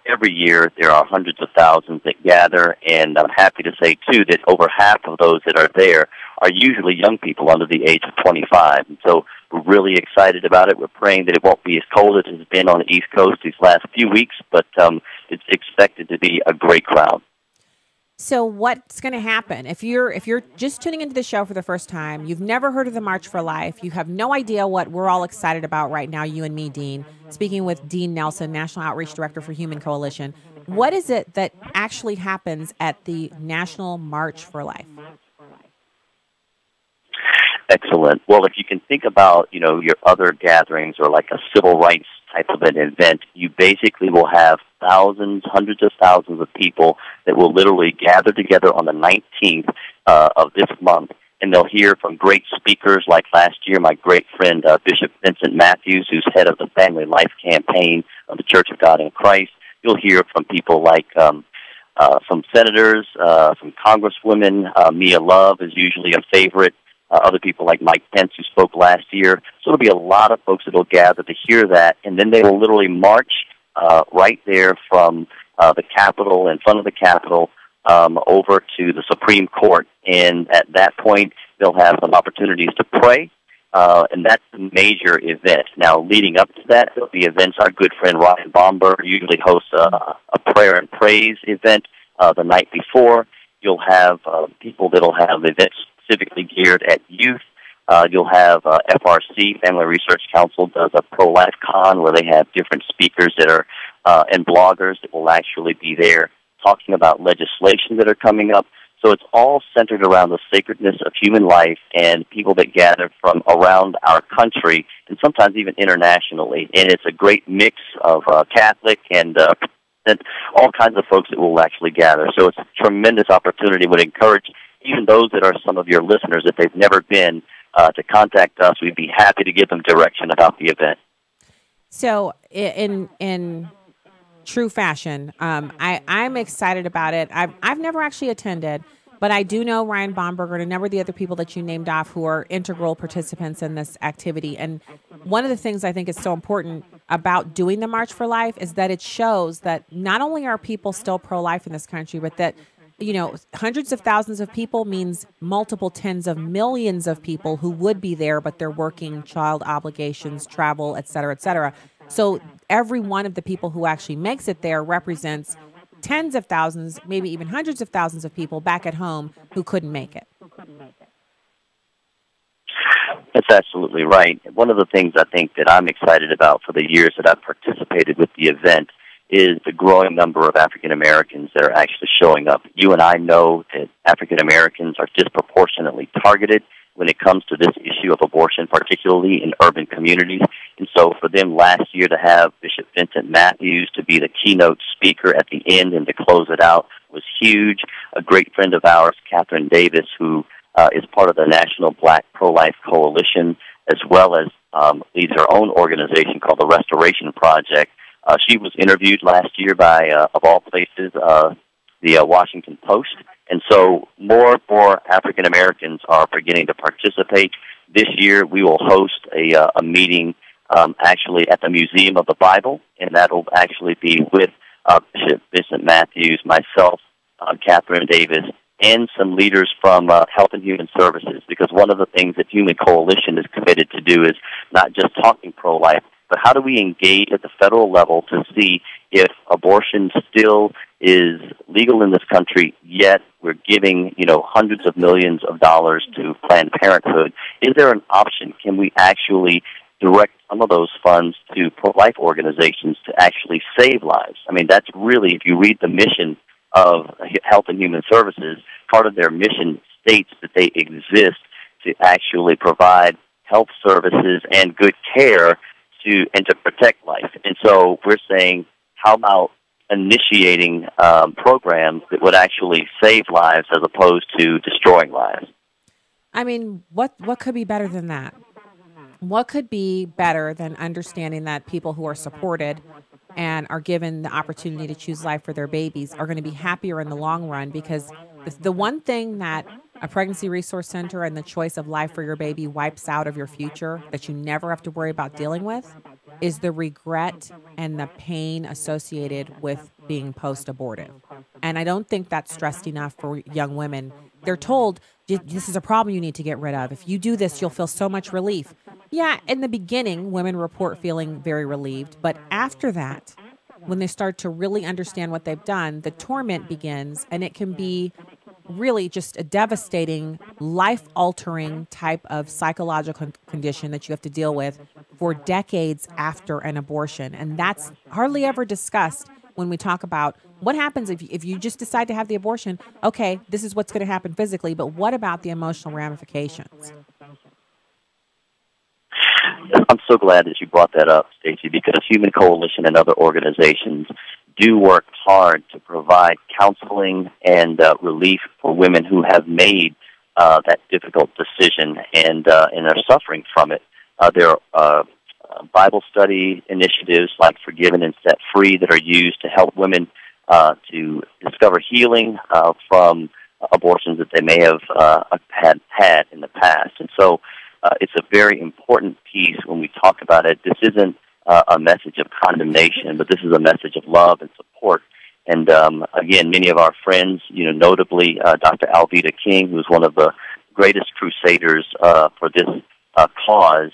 every year there are hundreds of thousands that gather, and I'm happy to say, too, that over half of those that are there are usually young people under the age of 25. And so we're really excited about it. We're praying that it won't be as cold as it's been on the East Coast these last few weeks, but it's expected to be a great crowd. So what's going to happen if you're just tuning into the show for the first time? You've never heard of the March for Life. You have no idea what we're all excited about right now, you and me, Dean. Speaking with Dean Nelson, National Outreach Director for Human Coalition. What is it that actually happens at the National March for Life? Excellent. Well, if you can think about, your other gatherings or like a civil rights type of an event, you basically will have thousands, hundreds of thousands of people that will literally gather together on the 19th of this month, and they'll hear from great speakers like last year, my great friend Bishop Vincent Matthews, who's head of the Family Life Campaign of the Church of God in Christ. You'll hear from people like some senators, some congresswomen. Mia Love is usually a favorite. Other people like Mike Pence, who spoke last year. So there'll be a lot of folks that will gather to hear that, and then they will literally march right there from the Capitol, in front of the Capitol, over to the Supreme Court. And at that point, they'll have some opportunities to pray, and that's the major event. Now, leading up to that, there'll be events. Our good friend Ryan Bomberg usually hosts a prayer and praise event the night before. You'll have people that'll have events specifically geared at youth. You'll have FRC, Family Research Council, does a pro-life con where they have different speakers that are and bloggers that will actually be there talking about legislation that are coming up. So it's all centered around the sacredness of human life and people that gather from around our country and sometimes even internationally. And it's a great mix of Catholic and all kinds of folks that will actually gather. So it's a tremendous opportunity. Would encourage even those that are some of your listeners, if they've never been, to contact us. We'd be happy to give them direction about the event. So in true fashion, I'm excited about it. I've never actually attended, but I do know Ryan Bomberger and a number of the other people that you named off who are integral participants in this activity. And one of the things I think is so important about doing the March for Life is that it shows that not only are people still pro-life in this country, but that hundreds of thousands of people means multiple tens of millions of people who would be there, but they're working, child obligations, travel, et cetera, et cetera. So every one of the people who actually makes it there represents tens of thousands, maybe even hundreds of thousands of people back at home who couldn't make it. That's absolutely right. One of the things I think that I'm excited about for the years that I've participated with the event is the growing number of African Americans that are actually showing up. You and I know that African Americans are disproportionately targeted when it comes to this issue of abortion, particularly in urban communities. And so for them last year to have Bishop Vincent Matthews to be the keynote speaker at the end and to close it out was huge. A great friend of ours, Catherine Davis, who is part of the National Black Pro-Life Coalition, as well as leads her own organization called the Restoration Project. She was interviewed last year by, of all places, the Washington Post. And so more African Americans are beginning to participate. This year we will host a meeting actually at the Museum of the Bible, and that will actually be with Bishop Vincent Matthews, myself, Catherine Davis, and some leaders from Health and Human Services, because one of the things that Human Coalition is committed to do is not just talking pro-life, but how do we engage at the federal level to see if abortion still is legal in this country, yet we're giving, hundreds of millions of dollars to Planned Parenthood? Is there an option? Can we actually direct some of those funds to pro-life organizations to actually save lives? I mean, that's really, if you read the mission of Health and Human Services, part of their mission states that they exist to actually provide health services, and good care to protect life. And so we're saying, how about initiating programs that would actually save lives as opposed to destroying lives? I mean, what could be better than that? What could be better than understanding that people who are supported and are given the opportunity to choose life for their babies are going to be happier in the long run? Because the one thing that a pregnancy resource center and the choice of life for your baby wipes out of your future that you never have to worry about dealing with is the regret and the pain associated with being post-abortive. And I don't think that's stressed enough for young women. They're told, this is a problem you need to get rid of. If you do this, you'll feel so much relief. Yeah, in the beginning, women report feeling very relieved. But after that, when they start to really understand what they've done, the torment begins, and it can be really just a devastating, life-altering type of psychological condition that you have to deal with for decades after an abortion. And that's hardly ever discussed when we talk about what happens if you just decide to have the abortion. Okay, this is what's going to happen physically, but what about the emotional ramifications? I'm so glad that you brought that up, Stacy, because Human Coalition and other organizations do work hard to provide counseling and relief for women who have made that difficult decision and are suffering from it. There are Bible study initiatives like Forgiven and Set Free that are used to help women to discover healing from abortions that they may have had in the past. And so it's a very important piece when we talk about it. This isn't a message of condemnation, but this is a message of love and support. And again, many of our friends, notably Dr. Alveda King, who's one of the greatest crusaders for this cause,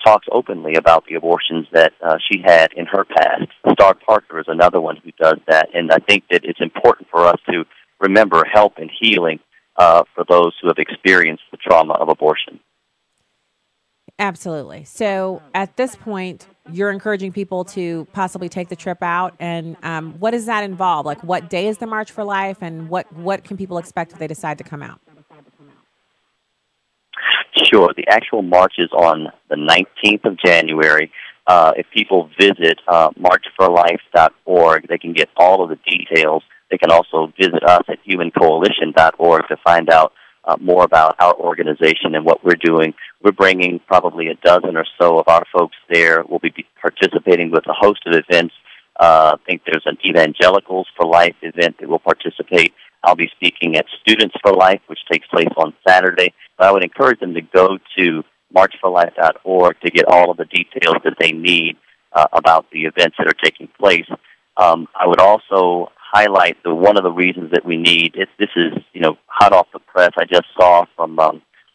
talks openly about the abortions that she had in her past. Star Parker is another one who does that. And I think that it's important for us to remember help and healing for those who have experienced the trauma of abortion. Absolutely. So at this point, you're encouraging people to possibly take the trip out. And what does that involve? Like, what day is the March for Life, and what can people expect if they decide to come out? Sure. The actual march is on the 19th of January. If people visit marchforlife.org, they can get all of the details. They can also visit us at humancoalition.org to find out more about our organization and what we're doing. We're bringing probably a dozen or so of our folks there. We'll be participating with a host of events. I think there's an Evangelicals for Life event that will participate. I'll be speaking at Students for Life, which takes place on Saturday. But I would encourage them to go to marchforlife.org to get all of the details that they need about the events that are taking place. I would also highlight one of the reasons that we need, this is, hot off the press. I just saw from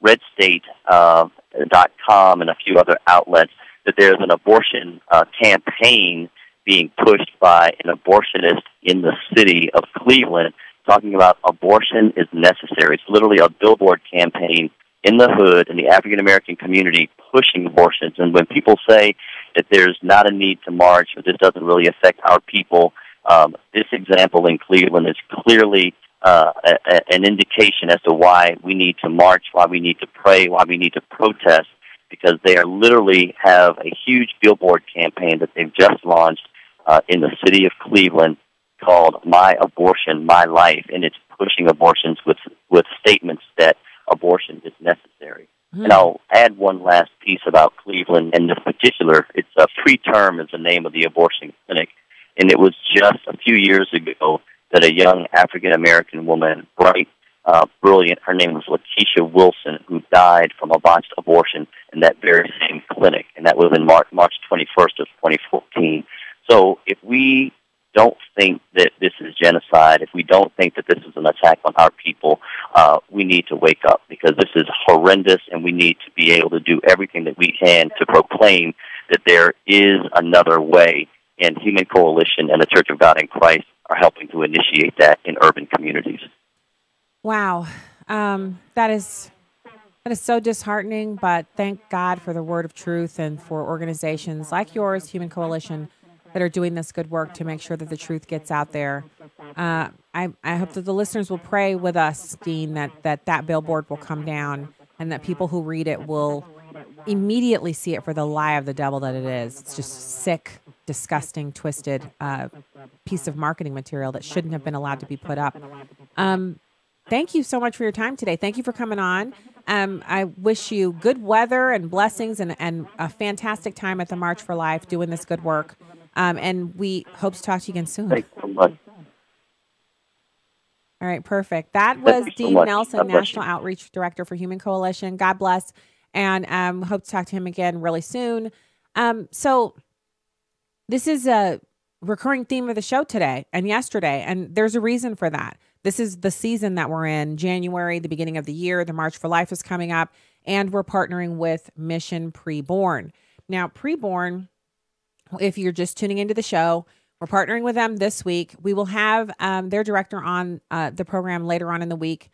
redstate.com and a few other outlets that there's an abortion campaign being pushed by an abortionist in the city of Cleveland talking about abortion is necessary. It's literally a billboard campaign in the hood in the African-American community pushing abortions. And when people say that there's not a need to march or this doesn't really affect our people, this example in Cleveland is clearly an indication as to why we need to march, why we need to pray, why we need to protest, because they are literally have a huge billboard campaign that they've just launched in the city of Cleveland called My Abortion, My Life, and it's pushing abortions with statements that abortion is necessary. And I'll add one last piece about Cleveland, and this particular, it's Preterm is the name of the abortion clinic, and it was just a few years ago that a young African-American woman, bright, brilliant, her name was Lakeisha Wilson, who died from a botched abortion in that very same clinic, and that was in March 21st of 2014. So if we don't think that this is genocide, if we don't think that this is an attack on our people, we need to wake up, because this is horrendous, and we need to be able to do everything that we can to proclaim that there is another way, and Human Coalition and the Church of God in Christ are helping to initiate that in urban communities. Wow. That is so disheartening, but thank God for the word of truth and for organizations like yours, Human Coalition, that are doing this good work to make sure that the truth gets out there. I hope that the listeners will pray with us, Dean, that billboard will come down and that people who read it will immediately see it for the lie of the devil that it is. It's just sick, disgusting, twisted piece of marketing material that shouldn't have been allowed to be put up. Thank you so much for your time today. Thank you for coming on. I wish you good weather and blessings and a fantastic time at the March for Life doing this good work. And we hope to talk to you again soon. Thanks so much. All right, perfect. That was Thank you so Dean much. Nelson, God bless National you. Outreach Director for Human Coalition. God bless. And hope to talk to him again really soon. So this is a recurring theme of the show today and yesterday, and there's a reason for that. This is the season that we're in, January, the beginning of the year. The March for Life is coming up, and we're partnering with Mission Preborn. Now, Preborn, if you're just tuning into the show, we're partnering with them this week. We will have their director on the program later on in the week,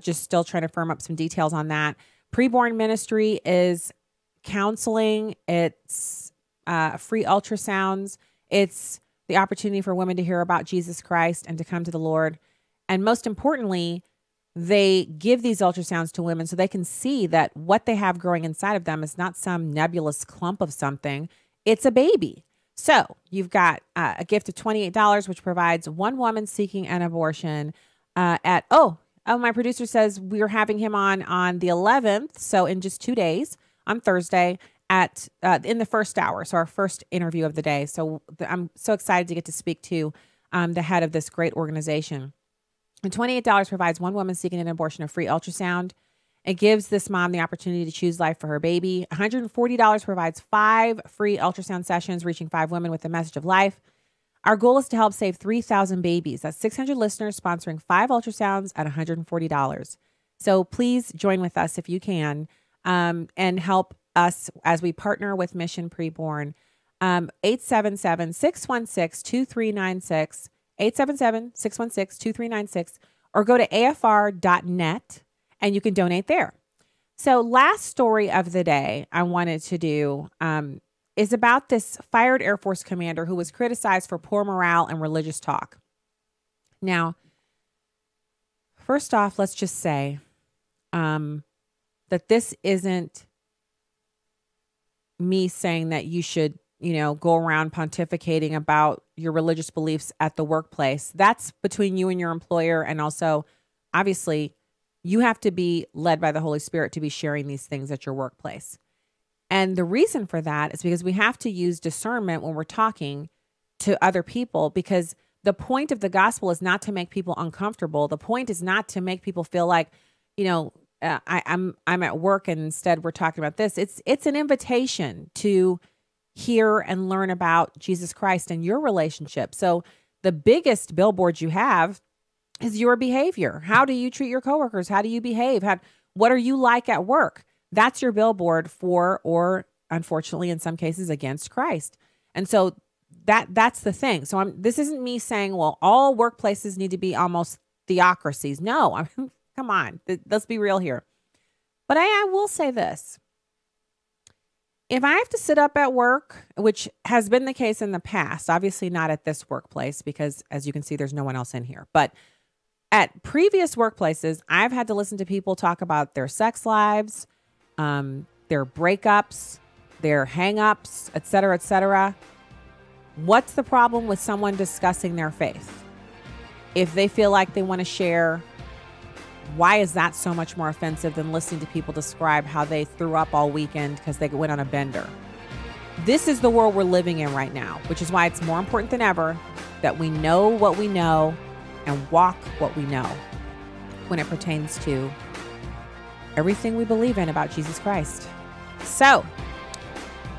just still trying to firm up some details on that. Preborn Ministry is counseling. It's free ultrasounds. It's the opportunity for women to hear about Jesus Christ and to come to the Lord. And most importantly, they give these ultrasounds to women so they can see that what they have growing inside of them is not some nebulous clump of something. It's a baby. So you've got a gift of $28, which provides one woman seeking an abortion at, my producer says we're having him on the 11th. So in just 2 days, on Thursday at in the first hour. So our first interview of the day. So I'm so excited to get to speak to the head of this great organization. And $28 provides one woman seeking an abortion a free ultrasound. It gives this mom the opportunity to choose life for her baby. $140 provides 5 free ultrasound sessions, reaching 5 women with the message of life. Our goal is to help save 3,000 babies. That's 600 listeners sponsoring 5 ultrasounds at $140. So please join with us if you can, and help us as we partner with Mission Preborn. 877-616-2396. 877-616-2396, or go to afr.net and you can donate there. So last story of the day I wanted to do is about this fired Air Force commander who was criticized for poor morale and religious talk. Now, first off, let's just say that this isn't me saying that you should go around pontificating about your religious beliefs at the workplace. That's between you and your employer. And also, obviously, you have to be led by the Holy Spirit to be sharing these things at your workplace. And the reason for that is because we have to use discernment when we're talking to other people, because the point of the gospel is not to make people uncomfortable. The point is not to make people feel like, I'm at work and instead we're talking about this. It's an invitation to hear and learn about Jesus Christ and your relationship. So the biggest billboard you have is your behavior. How do you treat your coworkers? How do you behave? What are you like at work? That's your billboard for, or unfortunately, in some cases, against Christ. And so that's the thing. So this isn't me saying, well, all workplaces need to be almost theocracies. No, come on. Let's be real here. But I will say this. If I have to sit up at work, which has been the case in the past, obviously not at this workplace, because as you can see, there's no one else in here. But at previous workplaces, I've had to listen to people talk about their sex lives, their breakups, their hang-ups, et cetera, et cetera. What's the problem with someone discussing their faith? If they feel like they want to share, why is that so much more offensive than listening to people describe how they threw up all weekend because they went on a bender? This is the world we're living in right now, which is why it's more important than ever that we know what we know and walk what we know when it pertains to everything we believe in about Jesus Christ. So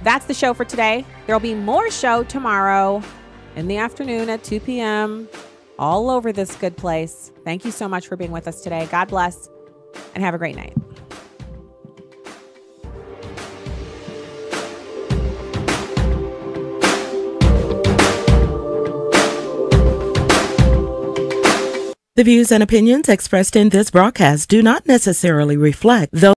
that's the show for today. There'll be more show tomorrow in the afternoon at 2 p.m. all over this good place. Thank you so much for being with us today. God bless and have a great night. The views and opinions expressed in this broadcast do not necessarily reflect those